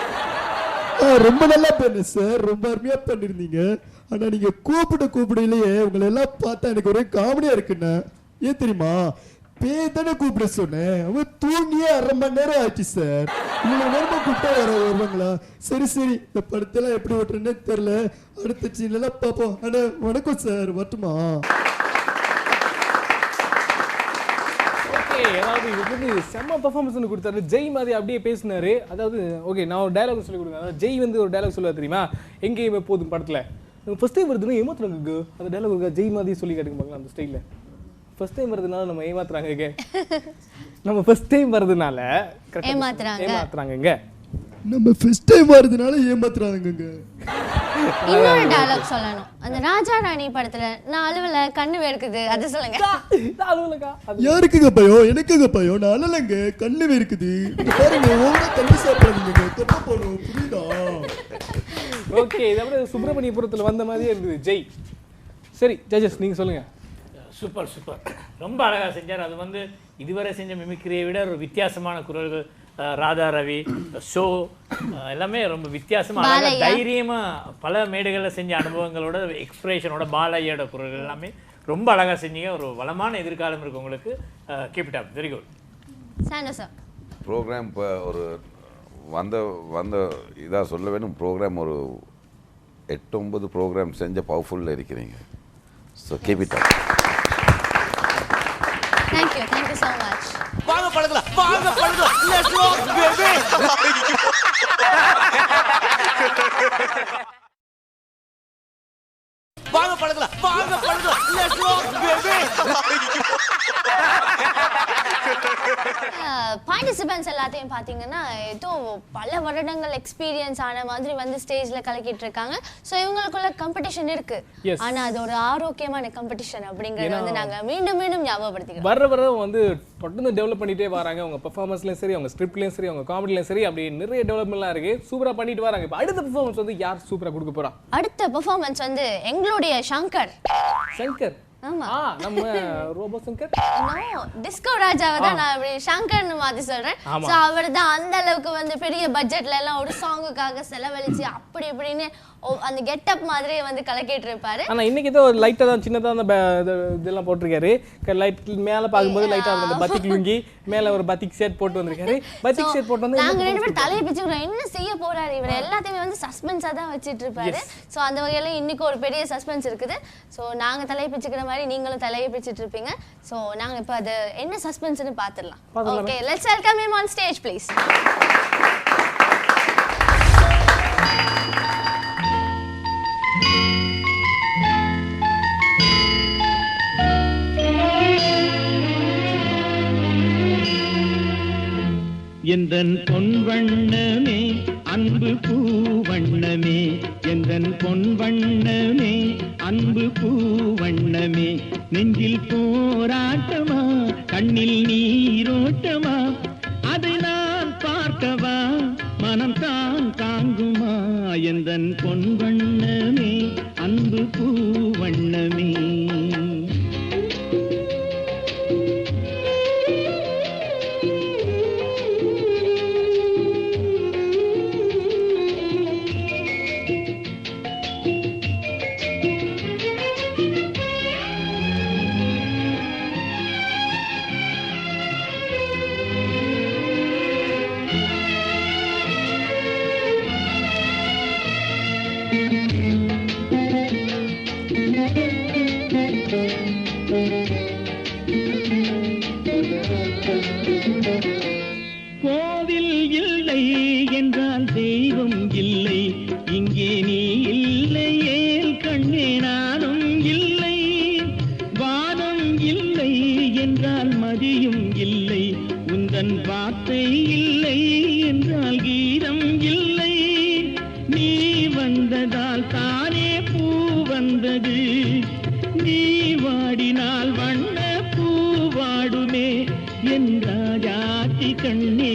ரொம்ப நல்லா பண்ண சார், ரொம்ப அருமையா பண்ணிருந்தீங்க. ஆனா நீங்க கூப்பிடையிலேயே உங்களை எல்லாம் பார்த்தா எனக்கு ஒரே காமெடியா இருக்குண்ணா. ஏன் தெரியுமா? பேதானே கூப்பிட சொன்னேன், அவன் தூங்கியே 1/2 மணி நேரம் ஆச்சு சார். இவ்வளவு நேரமா கூப்பிட்டா வருவாங்களா? சரி சரி, இந்த படத்தெல்லாம் எப்படி ஓட்டுறேன்னே தெரியல. அடுத்த சீன்லாம் பார்ப்போம். ஆனா வணக்கம் சார், வரட்டுமா? அதாவது இது வந்து செம்ம பர்ஃபார்மன்ஸ் கொடுத்தாரு. ஜெய் மாதிரி அப்படியே பேசினாரு. அதாவது ஓகே, நான் ஒரு டயலாக் சொல்லி கொடுங்க. அதாவது ஜெய் வந்து ஒரு டயலாக் சொல்லுவா தெரியுமா, எங்கேயுமே போதும் படத்தில் ஃபர்ஸ்ட் டைம் வருதுன்னா ஏமாத்துறாங்க. அந்த டயலாக் இருக்கா, ஜெய் மாதிரி சொல்லி கேட்டுக்க பார்க்கலாம். அந்த ஸ்டைலில் ஃபர்ஸ்ட் டைம் வருதுனால நம்ம ஏமாத்துறாங்க. நம்ம ஃபர்ஸ்ட் டைம் வருதுனால ஏமாத்துறாங்க. ஏமாத்துறாங்க. நம்ம ஃபர்ஸ்ட் டைம் வருதுனால ஏமாத்துறாங்க. இன்னொரு டயலாக் சொல்லணும். அந்த ராஜா ராணி படத்துல நான் அழுவல கண்ணு வேர்க்குது அது சொல்லுங்க. யாருக்குங்க பயம்? எனக்குங்க பயம். நான் அழலங்க, கண்ணு வேர்க்குது. பாருங்க, ஓவரா கண்ணு சாப்பிடாதீங்க, தொட்டா போடும், புரியுதா? ஓகே, இதை விட சுப்பிரமணியபுரத்தில் வந்த மாதிரியே இருக்குது. ஜெய். சரி ஜட்ஜஸ், நீங்கள் சொல்லுங்கள். சூப்பர் சூப்பர், ரொம்ப அழகாக செஞ்சார். அது வந்து இதுவரை செஞ்ச மிமிக்ரியை விட ஒரு வித்தியாசமான குரல்கள். ராதா ரவி ஷோ எல்லாமே ரொம்ப வித்தியாசமாக தைரியமாக பல மேடைகளில் செஞ்ச அனுபவங்களோட எக்ஸ்பிரஷனோட பாலையோட குரல்கள் எல்லாமே ரொம்ப அழகாக செஞ்சீங்க. ஒரு வளமான எதிர்காலம் இருக்குது உங்களுக்கு. Keep it up, very good. Programme இப்போ ஒரு வந்த இதாக சொல்ல வேணும். ப்ரோக்ராம் ஒரு 8-9 ப்ரோக்ராம் செஞ்ச பவர்ஃபுல்லில் இருக்கிறீங்க. So keep it up. Thank you so much. வாங்க பழகலாம், வாங்க பழகலாம். Let's rock baby. வாங்க பழகலாம், வாங்க பழகலாம். Let's rock baby. பார்ட்டிசிபென்ட்ஸ் எல்லாத்தையும் பார்த்தீங்கன்னா ஏதோ பல வருடங்கள் எக்ஸ்பீரியன்ஸ் ஆன மாதிரி வந்து ஸ்டேஜில் கலக்கிட்டு இருக்காங்க. ஸோ இவங்களுக்குள்ள காம்படிஷன் இருக்கு. ஆனால் அது ஒரு ஆரோக்கியமான காம்படிஷன் அப்படிங்கிறது வந்து நாங்கள் மீண்டும் மீண்டும் ஞாபகப்படுத்திக்கிறோம். வர வந்து தொடர்ந்து டெவலப் பண்ணிட்டே வராங்க. அவங்க பெர்ஃபார்மன்ஸ்லையும் சரி, அவங்க ஸ்கிரிப்ட்லையும் சரி, அவங்க காமெடிலையும் சரி, அப்படி நிறைய டெவலப்மெண்ட்லாம் இருக்கு. சூப்பராக பண்ணிட்டு வராங்க. இப்போ அடுத்த பெர்ஃபார்மன்ஸ் வந்து யார் சூப்பராக கொடுக்க போறா? அடுத்த பெர்ஃபார்மன்ஸ் வந்து எங்களுடைய சங்கர். ஆமா, நம்ம ரோபோ சங்கர். டிஸ்கோ ராஜாவை தான் நான் அப்படி சங்கர்னு மாதிரி சொல்றேன். ஸோ அவர் தான் அந்த அளவுக்கு வந்து பெரிய பட்ஜெட்ல எல்லாம் ஒரு சாங்குக்காக செலவழிச்சு அப்படி இப்படின்னு அந்த கெட்டப் மாதிரியே வந்து கலக்கிட்டு இருப்பாரு. ஆனா இன்னைக்கு ஏதோ லைட்டா தான் சின்னதா அந்த இதெல்லாம் போட்டிருக்காரு. லைட் மேல பாக்கும்போது லைட்டா அந்த பத்திக் லுங்கி மேல ஒரு பத்திக் ஷர்ட் போட்டு வந்திருக்காரு. பத்திக் ஷர்ட் போட்டு வந்து நாங்க ரெண்டு பேரும் தலையை பிச்சுக்கிறோம். என்ன செய்ய போறாரு இவர்? எல்லாத்தையுமே வந்து சஸ்பென்ஸா தான் வச்சிட்டு இருப்பாரு. ஸோ அந்த வகையில இன்னைக்கு ஒரு பெரிய சஸ்பென்ஸ் இருக்குது. ஸோ நாங்க தலையை பிச்சுக்கிற மாதிரி நீங்களும் தலையை பிச்சுட்டு இருப்பீங்க. ஸோ நாங்க இப்போ அது என்ன சஸ்பென்ஸ்னு பார்த்துடலாம். Okay, let's welcome him on stage please. எந்தன் பொன் வண்ணமே அன்பு பூவண்ணமே, எந்தன் பொன் வண்ணமே அன்பு பூவண்ணமே, நெஞ்சில் போராட்டமா கண்ணில் நீரோட்டமா, அதை நான் பார்க்கவா மனம் தான் தாங்குமா, எந்தன் பொன் வண்ணமே அன்பு பூவண்ணமே. கோவில் இல்லை என்றால் தெய்வம் இல்லை, இங்கே நீ இல்லையே கண்ணே நானும் இல்லை, வானம் இல்லை என்றால் மதியும் இல்லை, உந்தன் வார்த்தை இல்லை என்றால் கீதம் இல்லை, நீ வந்ததால் தானே பூ வந்தது, நீ வாடினால் வண்ண பூ வாடுமே, என் ராஜாத்தி கண்ணே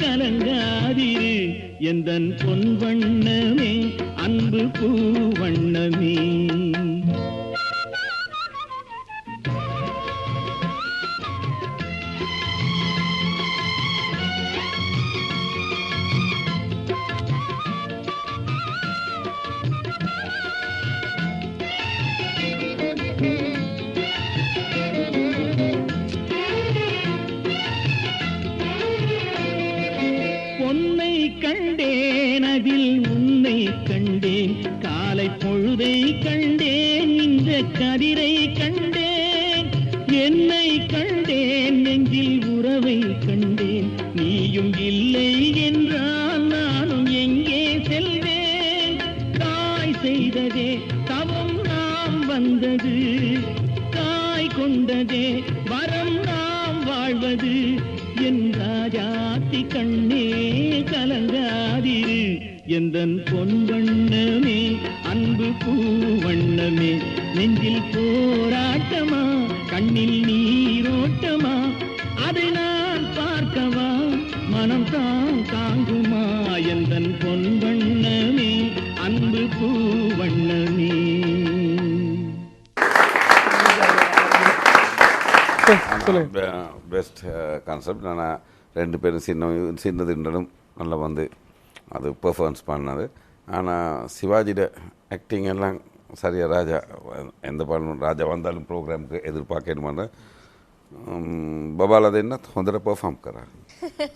கலங்காதிரு, எந்தன் பொன் வண்ணமே அன்பு பூ வண்ணமே. பொன்னை கண்டேன் அதில் உன்னை கண்டேன், காலை பொழுதை கண்டேன் இந்த கதிரை கண்டேன், என்னை கண்டேன் நெஞ்சில் உறவை கண்டேன், நீயும் இல்லை என்றால் நானும் எங்கே செல்வேன், தாய் செய்ததே தவம் நாம் வந்தது, தாய் கொண்டதே வரம் நாம் வாழ்வது, என் ராஜாத்தி கண்ணே கலங்காதிரு, எந்தன் பொன் வண்ணமே அன்பு பூவண்ணமே நெஞ்சில் போராட்டமா கண்ணில் நீரோட்டமா அதை நான் பார்க்கவா மனம் தான் தாங்குமா எந்தன் பொன் வண்ணமே அன்பு பூவண்ணமே. Best concept. நான் 2 பேரும் சின்னதுன்றதும் நல்லா வந்து அது பெர்ஃபார்மன்ஸ் பண்ணது. ஆனால் சிவாஜியோட ஆக்டிங் எல்லாம் சரியாக ராஜா எந்த பாடலும் ராஜா வந்தாலும் ப்ரோக்ராமுக்கு எதிர்பார்க்கணுமான பபால் அது என்ன தொந்தர பெர்ஃபார்ம் கரா.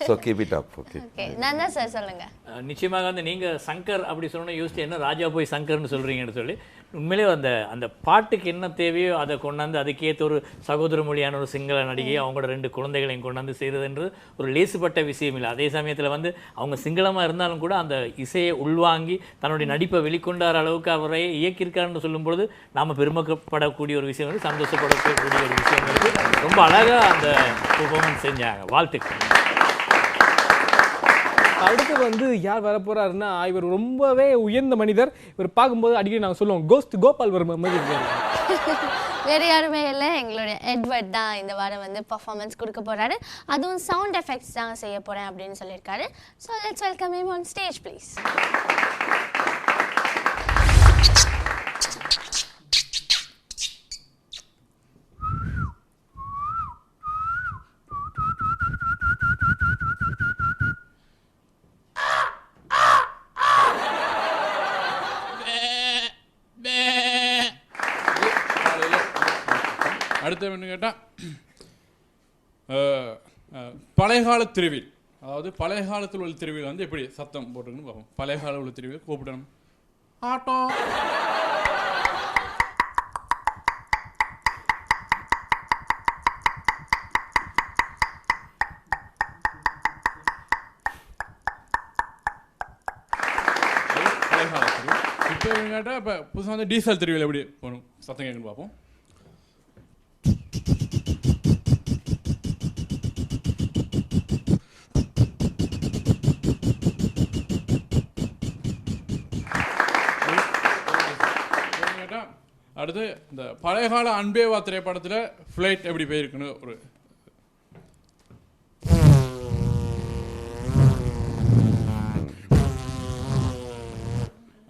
So keep it up. Okay Nanda sir சொல்லுங்க. நிச்சயமாக வந்து நீங்கள் சங்கர் அப்படி சொன்னால் யோசிச்சு என்ன ராஜா போய் சங்கர்னு சொல்கிறீங்கன்னு சொல்லி உண்மையிலே அந்த பாட்டுக்கு என்ன தேவையோ அதை கொண்டாந்து அதுக்கேற்ற ஒரு சகோதர மொழியான ஒரு சிங்கள நடிகையை அவங்களோட 2 குழந்தைகளையும் கொண்டாந்து செய்கிறதுன்றது ஒரு லேசுப்பட்ட விஷயம் இல்லை. அதே சமயத்தில் வந்து அவங்க சிங்களமாக இருந்தாலும் கூட அந்த இசையை உள்வாங்கி தன்னுடைய நடிப்பை வெளிக்கொண்டார அளவுக்கு அவரை இயக்கியிருக்காருன்னு சொல்லும்பொழுது நாம் பெருமைப்படக்கூடிய ஒரு விஷயம், சந்தோஷப்படக்கூடிய ஒரு விஷயம். ரொம்ப அழகாக அந்த பெர்ஃபார்மன்ஸ் செஞ்சாங்க. வாழ்த்துக்கள். அடுத்து வந்து யார் வர போறாருன்னா இவர் ரொம்பவே உயர்ந்த மனிதர். இவர் பார்க்கும்போது அடிக்கடி நாங்கள் சொல்லுவோம் கோஸ்ட் கோபால் வர்மா மாதிரி இருக்காரு. வேற யாருமே இல்லை, எங்களுடைய எட்வர்ட் தான் இந்த வாரம் வந்து பர்ஃபார்மன்ஸ் கொடுக்க போறாரு. அதுவும் சவுண்ட் எஃபெக்ட்ஸ் தான் செய்ய போறேன் அப்படின்னு சொல்லியிருக்காரு. So let's welcome him on stage please. அடுத்த என்ன கேட்டால் பழைய கால திருவில், அதாவது பழைய காலத்தில் உள்ள திருவில் வந்து எப்படி சத்தம் போட்டுருக்குன்னு பார்ப்போம். பழைய கால உள்ள திருவில் கூப்பிடணும் ஆட்டோ. பழைய கால திருவில். இப்போ கேட்டால் இப்போ புதுசாக வந்து டீசல் திருவில் எப்படி போகணும் சத்தம் கேட்குன்னு பார்ப்போம். அடுத்து இந்த பழைய கால அன்பேவா திரைப்படத்தில் ஃப்ளைட் எப்படி போயிருக்குன்னு ஒரு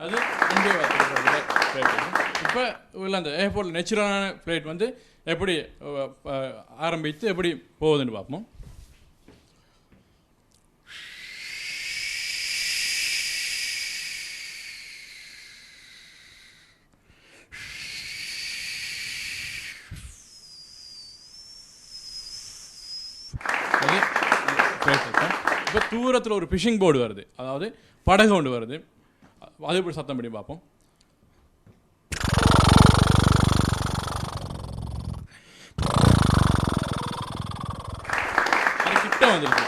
அது அன்பேவா திரைப்படத்தில். இப்போ இல்லை அந்த ஏர்போர்ட்டில் நேச்சுரலான ஃப்ளைட் வந்து எப்படி ஆரம்பித்து எப்படி போகுதுன்னு பார்ப்போம். இப்போ தூரத்தில் ஒரு ஃபிஷிங் போர்டு வருது, அதாவது படகு கொண்டு வருது, அது எப்படி சத்தம் பண்ணி பார்ப்போம். அது கிட்ட வந்துருக்கு.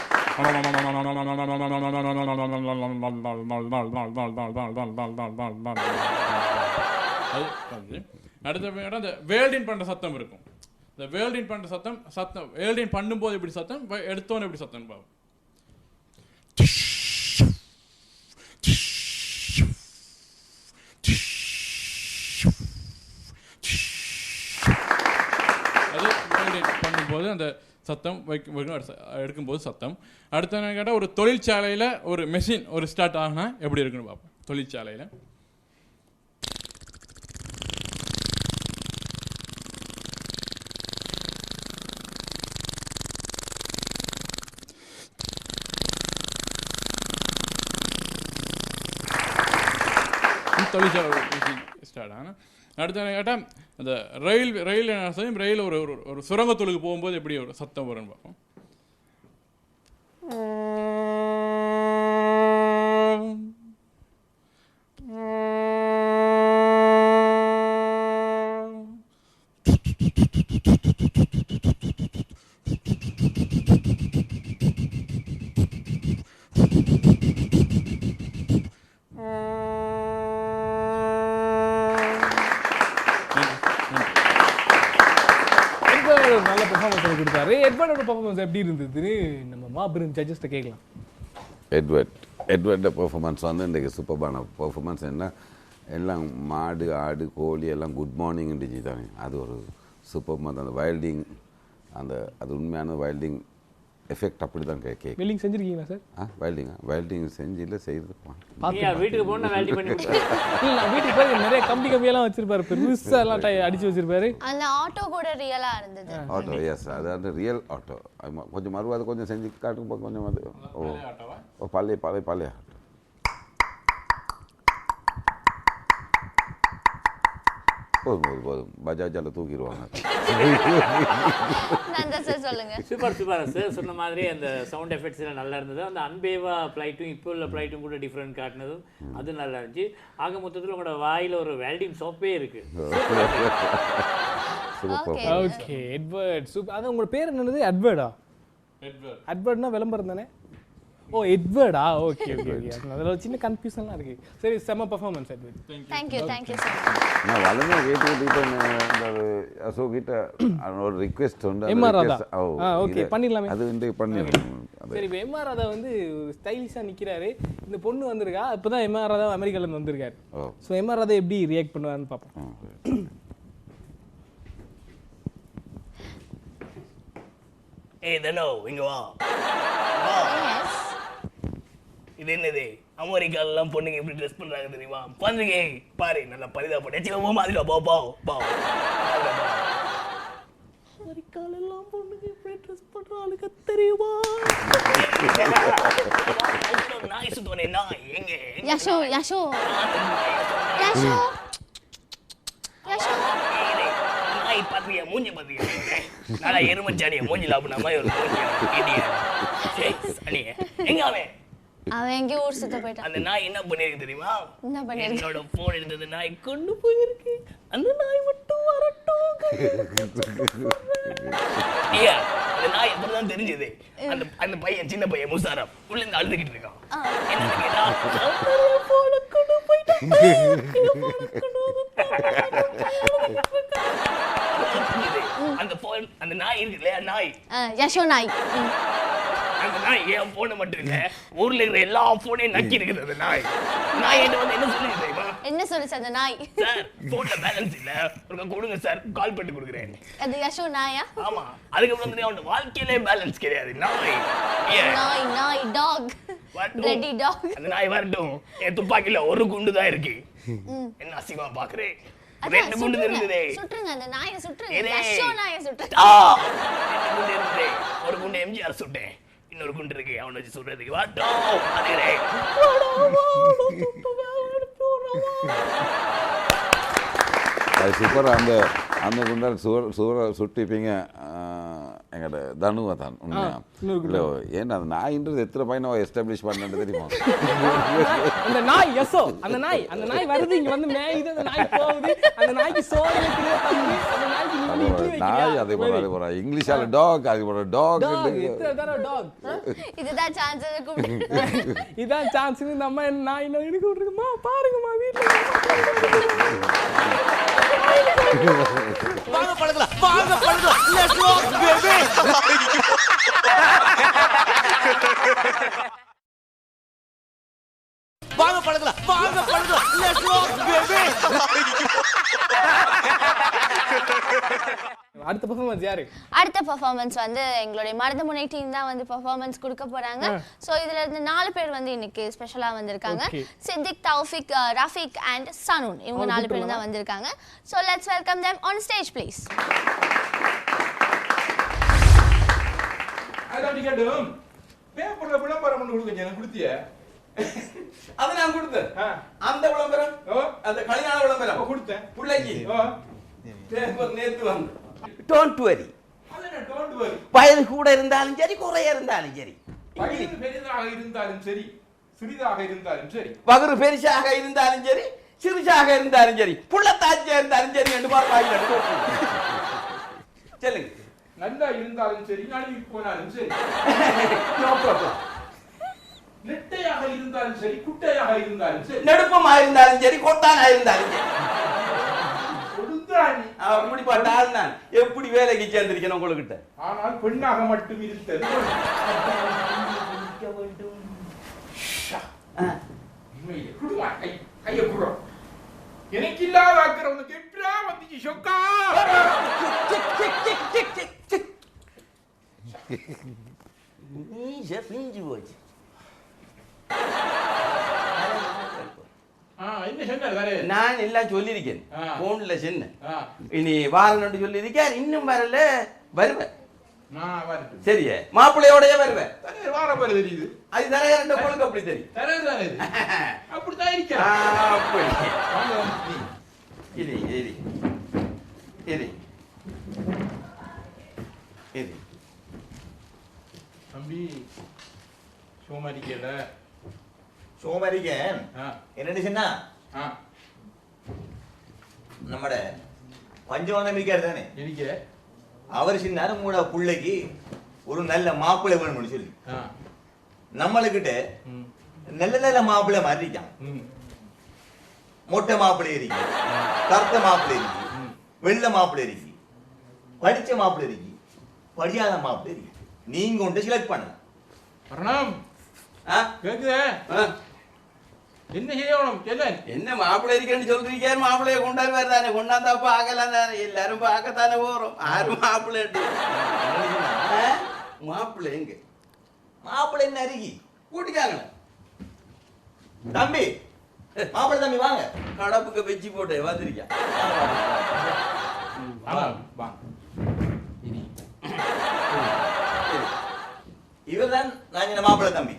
அடுத்த அந்த வேல்டின் பண்ணுற சத்தம் இருக்கும். இந்த வேல்டின் பண்ணுற சத்தம் வேல்டின் பண்ணும்போது எப்படி சத்தம், எடுத்தோன்னு எப்படி சத்தம் பார்ப்போம். அது வேல்டின் பண்ணும்போது அந்த சத்தம் எடுக்கும்போது சத்தம். அடுத்த என்ன கேட்டால் ஒரு தொழிற்சாலையில் ஒரு மெஷின் ஒரு ஸ்டார்ட் ஆகினா எப்படி இருக்குன்னு பார்ப்போம். தொழிற்சாலையில் தொழிற்சாலை ஸ்டார்ட் ஆனால் அடுத்த என்ன கேட்டால் அந்த ரயில் என்ன செய்யும், ரயில் ஒரு சுரங்கத்தொழுக்கு போகும்போது எப்படி ஒரு சத்தம் வரும்னு பார்ப்போம். நல்ல பெர்ஃபார்மன்ஸ் கொடுத்தாரு. எட்வர்டோட பெர்ஃபார்மன்ஸ் எப்படி இருந்ததுன்னு நம்ம மாபெரும் ஜட்ஜஸ்ட்ட கேட்கலாம். எட்வர்ட் எட்வர்ட பெர்ஃபார்மன்ஸ் வந்து இன்றைக்கு சூப்பர்பான பெர்ஃபார்மன்ஸ். என்ன எல்லாம் மாடு ஆடு கோழி எல்லாம் குட் மார்னிங் இருந்துச்சு தானே. அது ஒரு சூப்பர். அந்த வைல்டிங் அது உண்மையான வைல்டிங் எஃபெக்ட் அப்படி தான் கேட்க. Welding செஞ்சிருக்கீங்களா sir? வைல்டிங் செஞ்சு இல்லை செய்து வீட்டுக்கு போனால் வெல்டிங் பண்ணி வீட்டுக்கு போய் நிறைய கம்பியெல்லாம் வச்சிருப்பாரு, பெருசாக எல்லாம் அடிச்சு வச்சிருப்பாரு. அந்த ஆட்டோ கூட ரியலா இருந்தது. ஆட்டோ எஸ், அது வந்து ரியல் ஆட்டோ. கொஞ்சம் மறுவாது கொஞ்சம் செஞ்சு காட்டும் கொஞ்சம் அது. ஓ பழைய போதும் பஜாஜால தூக்கிடுவாங்க. சூப்பர் சார் சொன்ன மாதிரி அந்த சவுண்ட் எஃபெக்ட்ஸ் நல்லா இருந்தது. அந்த அன்பேவா ஃப்ளைட்டும் இப்போ உள்ள ஃப்ளைட்டும் கூட டிஃப்ரெண்ட் காட்டினதும் அது நல்லா இருந்துச்சு. ஆக மொத்தத்தில் உங்களோட வாயில் ஒரு வெல்டிங் சோப்பே இருக்கு. Okay Edward super. அதான் உங்களோட பேர் என்னது? எட்வர்ட்னா விளம்பரம் தானே? ஓ எட்வர்டா? ஓகே அதில் சின்ன கன்ஃபியூஷன்லாம் இருக்கு. சரி செம்ம பர்ஃபார்மன்ஸ் எட்வர்ட். Thank you sir. நான் வளமே கேட்டுக்கிட்டு அசோக் கிட்ட ஒரு ரிக்வெஸ்ட் உண்டு. எம்ஆர் ராதா. ஓகே பண்ணிடலாமே. அது வந்து பண்ணிடலாம். சரி இப்போ எம்ஆர் ராதா வந்து ஸ்டைலிஷாக நிற்கிறாரு. இந்த பொண்ணு வந்திருக்கா, இப்போ தான் எம்ஆர் ராதா அமெரிக்காலேருந்து வந்திருக்காரு. ஸோ எம்ஆர் ராதா எப்படி ரியாக்ட் பண்ணுவாருன்னு பார்ப்போம். ஏய் தனோ இங்க வா. இது என்னது? அமெரிக்காலெல்லாம் பொண்ணுங்க எப்படி ட்ரெஸ் பண்றாங்க தெரியுமா? பாருங்க பாரு, நல்லா பரிதாபப்பட்டு மாதிரி போ. அமெரிக்காலெல்லாம் பொண்ணுங்க எப்படி ட்ரெஸ் பண்றாங்க தெரியுமா? நாய் சுத்தவனே நாய் எங்க? யசோ நாய் பாத்தியா? மூஞ்சி பாத்தியா? நல்லா எருமச்சாடிய மூஞ்சில அப்படின்னா மாதிரி ஒரு மூஞ்சி. எங்க அவன் எங்க ஊர் சுத்த போயிட்டான். அந்த நாய் என்ன பண்ணிருக்கு தெரியுமா? என்ன பண்ணிருக்கு? என்னோட போன் எடுத்தது நாய் கொண்டு போயிருக்கு. அந்த நாய் மட்டும் வரட்டும். அந்த நாய் எப்படிதான் தெரிஞ்சது? அந்த பையன் சின்ன பையன் முசாரம் உள்ள இருந்து அழுதுகிட்டு இருக்கான். என்ன கேட்டா போன கொண்டு போயிட்டான். அந்த நாய் இருக்கு இல்லையா, நாய் யசோ நாய். அந்த நாய் என் போனை மட்டும் இல்ல, ஊர்ல இருக்கிற எல்லா போனையும் நக்கி இருக்குது. அந்த நாய் வந்து என்ன சொல்லுது தெரியுமா? என்ன சொல்லுச்சு அந்த நாய்? சார் போன்ல பேலன்ஸ் இல்ல, ஒரு கொடுங்க சார், கால் பண்ணி கொடுக்குறேன். அது யசோ நாயா? ஆமா. அதுக்கப்புறம் வந்து அவனோட வாழ்க்கையிலே பேலன்ஸ் கிடையாது. நாய் டாக், பிளட்டி டாக். அந்த நாய் வரட்டும். என் துப்பாக்கில ஒரு குண்டு தான் இருக்கு. என்ன அசிங்கமா பாக்குறேன்? ரெண்டு குண்டு இருந்ததே. சுற்றுங்க அந்த நாயை, சுற்றுங்க. யசோ நாயை சுற்றுங்க. ரெண்டு குண்டு இருந்ததே. ஒரு குண்டு எம்ஜிஆர் சுட்டேன், இன்னொரு குண்டு இருக்கு அவனை வச்சு சுடுறதுக்கு. வாட்டோம் அதுரே அது சூப்பர். அந்த குண்டால் சுட்டிப்பீங்க எங்கள்ட தனுவை தான். உண்மையா ஏன்னா அந்த நாயின்றது எத்தனை பையனை எஸ்டாப்ளிஷ் பண்ணு தெரியுமா? அந்த நாய் யசோ, அந்த நாய் வருது இங்க வந்து மேயுது, அந்த நாய் போகுது, அந்த நாய்க்கு சோறு வைக்குது, அந்த நாய்க்கு நாய் அதே போல இங்கிலீஷால டாக், அது போல டாக். இதுதான் சான்ஸ். இதான் சான்ஸ். நம்ம நாய் எனக்கு விட்டுருக்குமா பாருங்கம்மா வீட்டுல. வாங்க பழகலாம். Let's rock baby. வாங்க பழகலாம். Let's rock baby. அடுத்த பெர்ஃபார்மன்ஸ் யாரு? அடுத்த பெர்ஃபார்மன்ஸ் வந்து எங்களுடைய மருதமுனை டீம் தான் வந்து பெர்ஃபார்மன்ஸ் கொடுக்க போறாங்க. சோ இதுல இருந்து 4 பேர் வந்து இன்னைக்கு ஸ்பெஷலா வந்திருக்காங்க. சித்திக், தௌஃபிக், ரஃபீக் and சனூன். இவங்க 4 பேர் தான் வந்திருக்காங்க. So let's welcome them on stage please. அதான் கேட்டும். பேப்பர்ல விளம்பரம் பண்ணி கொடுங்க. எனக்கு கொடுத்தியே. அது நான் கொடுத்தேன். அந்த விளம்பரம், அந்த கல்யாண விளம்பரம் கொடுத்தேன். புள்ளைக்கு பேப்பர் நேத்து வந்து. Don't worry. வயது கூட இருந்தாலும் சரி, குறைய இருந்தாலும் சரி, வயது பெரிதாக இருந்தாலும் சரி, சிறிதாக இருந்தாலும் சரி, வகுறு பெருசாக இருந்தாலும் சரி, சிறுசாக இருந்தாலும் சரி, புள்ளத்தாச்சியா இருந்தாலும் சரி என்று பார்ப்பாங்க. சொல்லுங்க. நல்லா இருந்தாலும் சரி, நழுவி போனாலும் சரி, நோ ப்ராப்ளம். நெட்டையாக இருந்தாலும் சரி, குட்டையாக இருந்தாலும் சரி, நெடுப்பமா இருந்தாலும் சரி, கொட்டானா இருந்தாலும் சரி, கொடுத்தானி அப்படிப்பட்டால் நான் எப்படி வேலைக்கு சேர்ந்திருக்கேன் உங்ககிட்ட. ஆனால் பெண்ணாக மட்டும் இருந்தது. போச்சு. நான் எல்லாம் சொல்லியிருக்கேன் போன்ல சொன்னேன். இனி வாரன்னு சொல்லியிருக்கேன். இன்னும் வரல, வருவேன். சரியே மாப்பிள்ளையோடய வருவேன். அது தரகரண்ட பொழுது அப்படி தெரியும். அப்படித்தான் இரு இரு இரு இரு தம்பி சோமாரிக்கல சோமாரிக்க என்னடி சொன்னா நம்மட பஞ்சவனம் இருக்காரு தானே இருக்க. அவர் சின்னாரு உங்களோட பிள்ளைக்கு ஒரு நல்ல மாப்பிள்ளை வேணும்னு சொல்லி நம்மளுக்கிட்ட நல்ல நல்ல மாப்பிள்ளை மாதிரி இருக்கான். மொட்டை மாப்பிள்ளை இருக்கு, கருத்த மாப்பிள்ளை இருக்கு, வெள்ளை மாப்பிள்ளை இருக்கு, படிச்ச மாப்பிள்ளை இருக்கு, படியாத மாப்பிள்ளை இருக்கு. நீங்க ஒன்று செலக்ட் பண்ணலாம். என்ன செய்யணும்? என்ன மாப்பிள்ளை இருக்கேன்னு சொல்றீங்க? மாப்பிள்ளைய கொண்டாடுவாரு தானே, கொண்டாந்தா பார்க்கலாம் தானே, எல்லாரும் பார்க்கத்தானே போறோம். ஆறு மாப்பிள்ளை மாப்பிள்ளை எங்க மாப்பிள்ளை என்ன அருகி கூட்டிக்காங்க. தம்பி மாப்பிள்ளை தம்பி வாங்க. கடப்புக்கு வச்சு போட்டு வந்துருக்கேன். இவர்தான் நான் மாப்பிள்ளை தம்பி.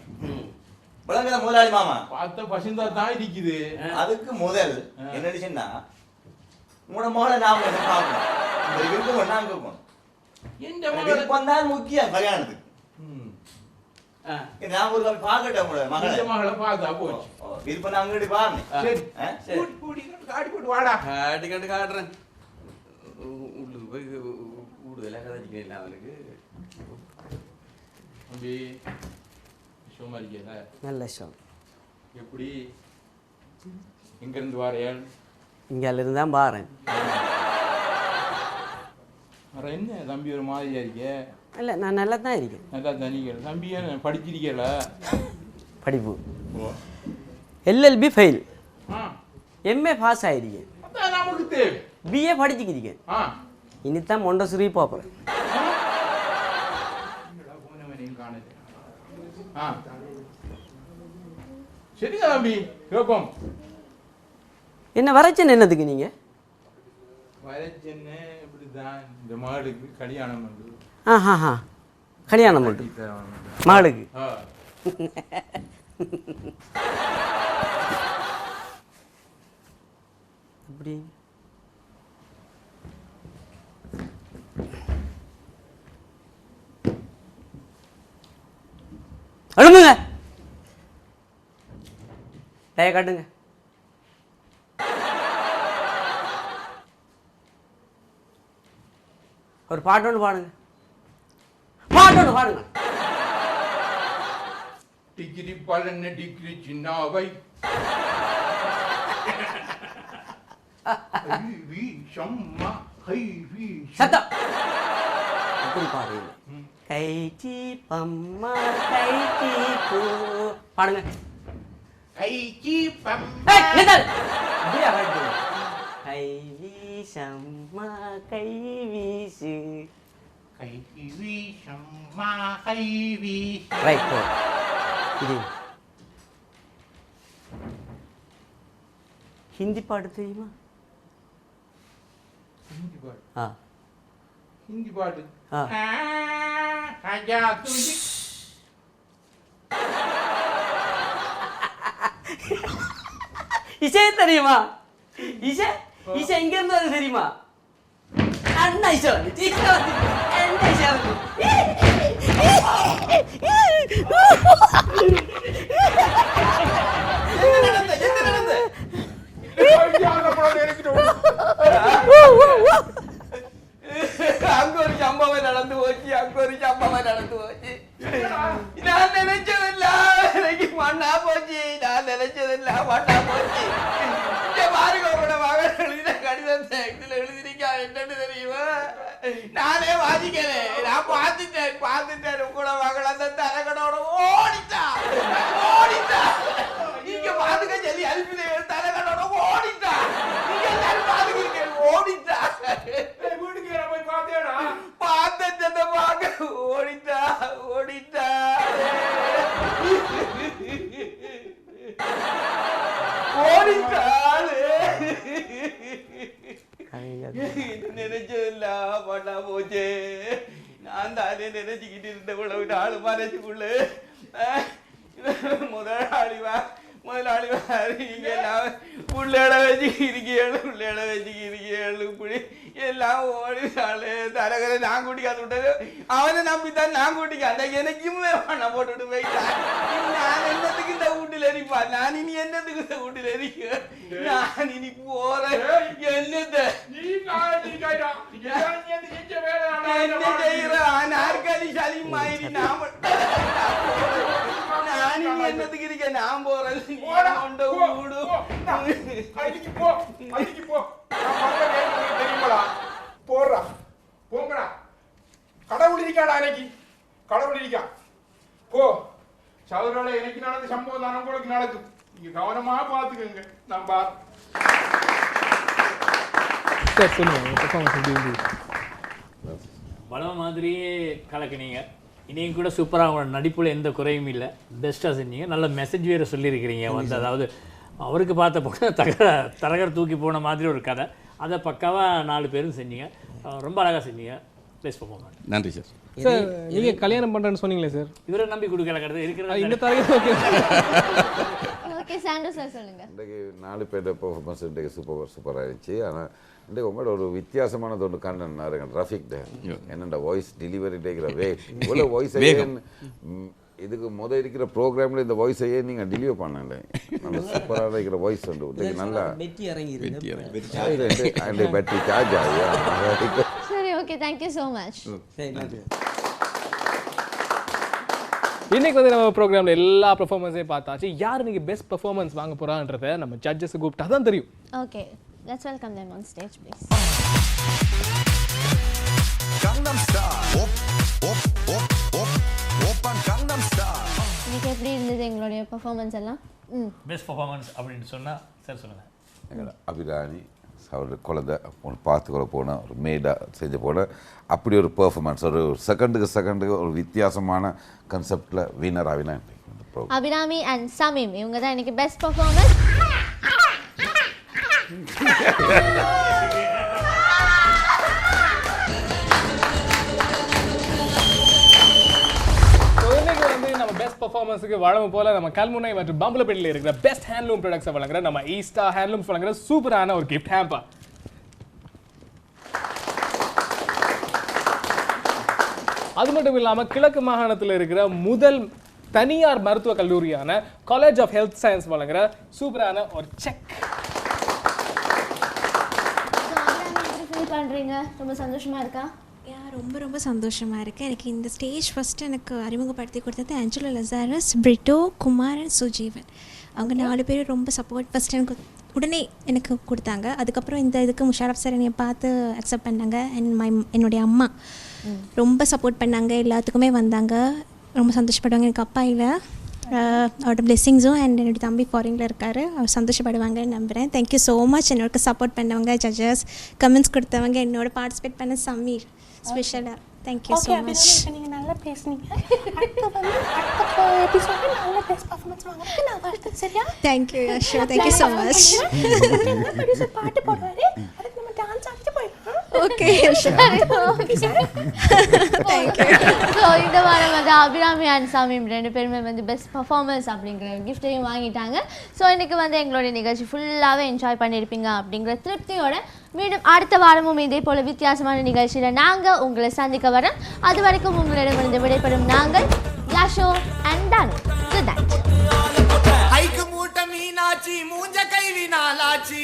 விளங்குத முதலாளி மாமா பார்த்த பசுந்தா தான் இருக்குது. அதுக்கு முதல் என்ன சொன்னா உங்களோட மகளை நாம பார்க்கணும். இந்த விருப்பம் நாங்க இருக்கணும். விருப்பம் தான் முக்கியம் கல்யாணத்துக்கு. நான் ஒரு பார்க்கட்டேன் உங்களோட மகளை பார்த்தா போச்சு. விருப்பம் நான் அங்கடி பாருங்க. காடி போட்டு வாடா. காட்டி கண்டு காட்டுறேன். உள்ளுக்கு போய் கூடுதலாக கதைச்சிக்கிறேன் அவனுக்கு. தம்பி சோமாரிக்கல நல்ல ஷோ. எப்படி எங்க இருந்து வாரையால்? இங்க இருந்தான் பாறேன். என்ன தம்பி ஒரு மாதிரியா இருக்க? இல்ல நான் நல்லா தான் இருக்கேன். நல்லா தனிக்கல. தம்பி படிச்சிருக்கல? படிப்பு LLB ஃபெயில், MA பாஸ் ஆயிருக்கேன், நமக்கு தேவை. BA படிச்சுக்கிறீங்க. இனித்தான் மொண்டசுரி போறேன். சரிங்க தம்பி கேட்போம். என்ன வரைச்சன் என்னதுக்கு நீங்க? வரைச்சன்னு இப்படிதான் இந்த மாடுக்கு கல்யாணம் பண்ணுது. கல்யாணம் பண்ணு மாடுக்கு. அப்படி அழுமுங்க டய காட்டுங்க. ஒரு பாட்டு ஒன்று பாடுங்க. பாட்டு ஒன்று பாடுங்க. டிகிரி பலன டிகிரி சின்னாவை சத்தம் அப்படி பாடுங்க. கைச்சி பம்மா கைச்சி பூ பாடுங்க. கைச்சி பம்மா கை வீசம்மா கை வீசு கை வீசம்மா கை வீசு. ரைட் இது ஹிந்தி பாட்டு தெரியுமா? ஹிந்தி பாட்டு. ஹிந்தி பாட்டு. இசை தெரியுமா? இசை இசை எங்க இருந்து வருது தெரியுமா? அண்ணா இசை வந்து என்ன இசை வந்து அங்க ஒரு சம்பவம் நடந்து போச்சு. அங்க ஒரு சம்பவம் நடந்து போச்சு. நான் நினைச்சதில்ல எனக்கு மண்ணா போச்சு. நான் நினைச்சதில்ல மண்ணா போச்சு. பாருங்க உங்களோட மகன் எழுதின கடிதத்தை இதுல எழுதிருக்கா என்னன்னு தெரியுமா? நானே வாசிக்கிறேன். நான் பார்த்துட்டேன் உங்களோட மகள் அந்த தலைகடோட ஓடிட்டா. நீங்க பாத்துக்க சொல்லி அனுப்பி தலைகடோட ஓடிட்டா. நீங்க எல்லாரும் பாத்துக்கிறீங்க. ஓடிட்டா. வீட்டுக்கு போய் பார்த்தேடா. பார்த்தேன் ஓடிட்டா. வச்சு புள்ள முதலாளி நீங்க எல்லாம் புள்ளையோட வச்சுக்கிறீங்க இப்படி எல்லாம் ஓடினாலே தரகரை நான் கூட்டிக்காது விட்டது அவனை நம்பித்தான் நான் கூட்டிக்க அந்த எனக்குமே நான் போட்டுட்டு போயிட்டான். நான் என்னத்துக்கு இந்த வீட்டில் எரிப்பான்? நான் இனி என்னத்துக்கு இந்த வீட்டில் எரிக்க? நான் இனி போறேன். என்னத்தை என்ன செய்யறேன்? நாற்காலி சலிமாயிரி நாம நான் இனி என்னத்துக்கு இருக்க? நான் போறேன். போடுறா போங்கடா. கடவுள் இருக்காடா, எனக்கு கடவுள் இருக்கா. போ சதுரோட எனக்கு நடந்த சம்பவம் தான் உங்களுக்கு நடக்கும். நீங்க கவனமா பாத்துக்கோங்க. நான் படம் மாதிரியே கலக்குனீங்க. இனியும் கூட சூப்பராக அவங்களோட நடிப்பில் எந்த குறையும் இல்லை, பெஸ்ட்டாக செஞ்சீங்க. நல்ல மெசேஜ் வேறு சொல்லியிருக்கிறீங்க. வந்து அதாவது அவருக்கு பார்த்த போன தரகர் தூக்கி போன மாதிரி ஒரு கதை, அதை பக்காவாக 4 பேரும் செஞ்சீங்க. ரொம்ப அழகாக செஞ்சீங்க. Please performance. நன்றி சார். சார் நீங்கள் கல்யாணம் பண்ணுறேன்னு சொன்னீங்களே சார், இவரை நம்பி கொடுக்கல கிடையாது இருக்கிற இந்த தரகர். ஓகே ஓகே சாண்டோ சார் சொல்லுங்க. இன்றைக்கு 4 பேரோட பெர்ஃபார்மன்ஸ் இன்றைக்கு சூப்பராக இருந்துச்சு. ஆனால் இன்றைக்கு உங்களோட ஒரு வித்தியாசமானது ஒன்று கண்டேன் ரஃபிக். என்னென்ன வாய்ஸ் டெலிவரி டேக்கிற வே இவ்வளோ வாய்ஸ் இதுக்கு இருக்கிற ப்ரோக்ராமில் இந்த வாய்ஸையே நீங்கள் டெலிவர் பண்ணல. நல்ல சூப்பராக இருக்கிற வாய்ஸ் உண்டு. இன்றைக்கு நல்லா பேட்டரி சார்ஜ் ஆகியா. சரி ஓகே, தேங்க்யூ ஸோ மச். இன்னைக்கு வந்து நம்ம ப்ரோக்ராமில் எல்லா பெர்ஃபார்மன்ஸையும் பார்த்தாச்சு. யார் இன்னைக்கு பெஸ்ட் பெர்ஃபார்மன்ஸ் வாங்க போகிறான்றதை நம்ம ஜட்ஜஸ் கூப்பிட்டா தான் தெரியும். Okay, let's welcome them on stage please. Gangnam Style. Open Gangnam Style. இன்னைக்கு எப்படி இருந்தது எங்களுடைய பெர்ஃபார்மன்ஸ் எல்லாம்? பெஸ்ட் பெர்ஃபார்மன்ஸ் அப்படின்னு சொன்னால் சார் சொல்லுங்கள். அபிராணி அவர் குழந்தை பார்த்துக்கொள்ள போன ஒரு மேடாக செஞ்சு போன அப்படி ஒரு பெர்ஃபார்மன்ஸ், ஒரு செகண்டுக்கு ஒரு வித்தியாசமான கன்செப்டில் வினர் ஆகினா அபிராமி அண்ட் சமீம் இவங்க தான் இன்னைக்கு பெஸ்ட் பெர்ஃபார்மன்ஸ். பெர்ஃபார்மன்ஸுக்கு வழங்கும் போல நம்ம கல்முனை மற்றும் பம்பலப்பேட்டில் இருக்கிற பெஸ்ட் ஹேண்ட்லூம் ப்ராடக்ட்ஸை வழங்குற நம்ம ஈஸ்டா ஹேண்ட்லூம்ஸ் வழங்குற சூப்பரான ஒரு கிஃப்ட் ஹேம்பர். அது மட்டும் இல்லாமல் கிழக்கு மாகாணத்தில் இருக்கிற முதல் தனியார் மருத்துவக் கல்லூரியான காலேஜ் ஆஃப் ஹெல்த் சயின்ஸ் வழங்குற சூப்பரான ஒரு செக். பண்றீங்க? ரொம்ப சந்தோஷமா இருக்கா? ரொம்ப ரொம்ப சந்தோஷமாக இருக்குது. எனக்கு இந்த ஸ்டேஜ் ஃபஸ்ட்டு எனக்கு அறிமுகப்படுத்தி கொடுத்தது ஆஞ்சலோ லசாரஸ், பிரிட்டோ, குமார் அண்ட் சுஜீவன். அவங்க 4 பேரும் ரொம்ப சப்போர்ட் ஃபஸ்ட்டு எனக்கு உடனே எனக்கு கொடுத்தாங்க. அதுக்கப்புறம் இந்த இதுக்கு முஷாரஃப் சார் என்னை பார்த்து அக்செப்ட் பண்ணாங்க. அண்ட் என்னுடைய அம்மா ரொம்ப சப்போர்ட் பண்ணாங்க, எல்லாத்துக்குமே வந்தாங்க. ரொம்ப சந்தோஷப்படுவாங்க. எனக்கு அப்பா இல்லை, அவரோட பிளெஸிங்ஸும் அண்ட் என்னோடய தம்பி ஃபாரினில் இருக்கார், அவர் சந்தோஷப்படுவாங்கன்னு நம்புகிறேன். Thank you so much. என்னோட சப்போர்ட் பண்ணவங்க ஜட்ஜஸ், கமெண்ட்ஸ் கொடுத்தவங்க, என்னோட பார்ட்டிசிபேட் பண்ண சமீர் ஸ்பெஷலாக தேங்க்யூ ஸோ மச். நீங்கள் நல்லா பேசுனீங்க. அடுத்த எபிசோட நல்ல பெஸ்ட் பெர்ஃபார்மன்ஸ் வாங்குறதுக்கு நான் வாழ்த்துறேன். சரியா? Thank you show, thank you so much. Producer பாட்டு போடுவாரு, அதுக்கு நம்ம டான்ஸ் ஆடிட்டு போயிடலாம். Okay thank you. ஸோ இந்த வாரம் வந்து அபிராமி அண்ட் சமீம் 2 பேருமே வந்து பெஸ்ட் பர்ஃபார்மன்ஸ் அப்படிங்கிற கிஃப்டையும் வாங்கிட்டாங்க. ஸோ இன்னைக்கு வந்து எங்களுடைய நிகழ்ச்சி ஃபுல்லாகவே என்ஜாய் பண்ணியிருப்பீங்க அப்படிங்கிற திருப்தியோட மீண்டும் அடுத்த வாரமும் இதே போல் வித்தியாசமான நிகழ்ச்சியில் நாங்கள் உங்களை சந்திக்க வரோம். அது வரைக்கும் உங்களிடமிருந்து விடைபெறும் நாங்கள் Yasho and Thanu. Good night. ஐக்கு மூட்ட மீனாட்சி மூஞ்ச கைவினாலாச்சி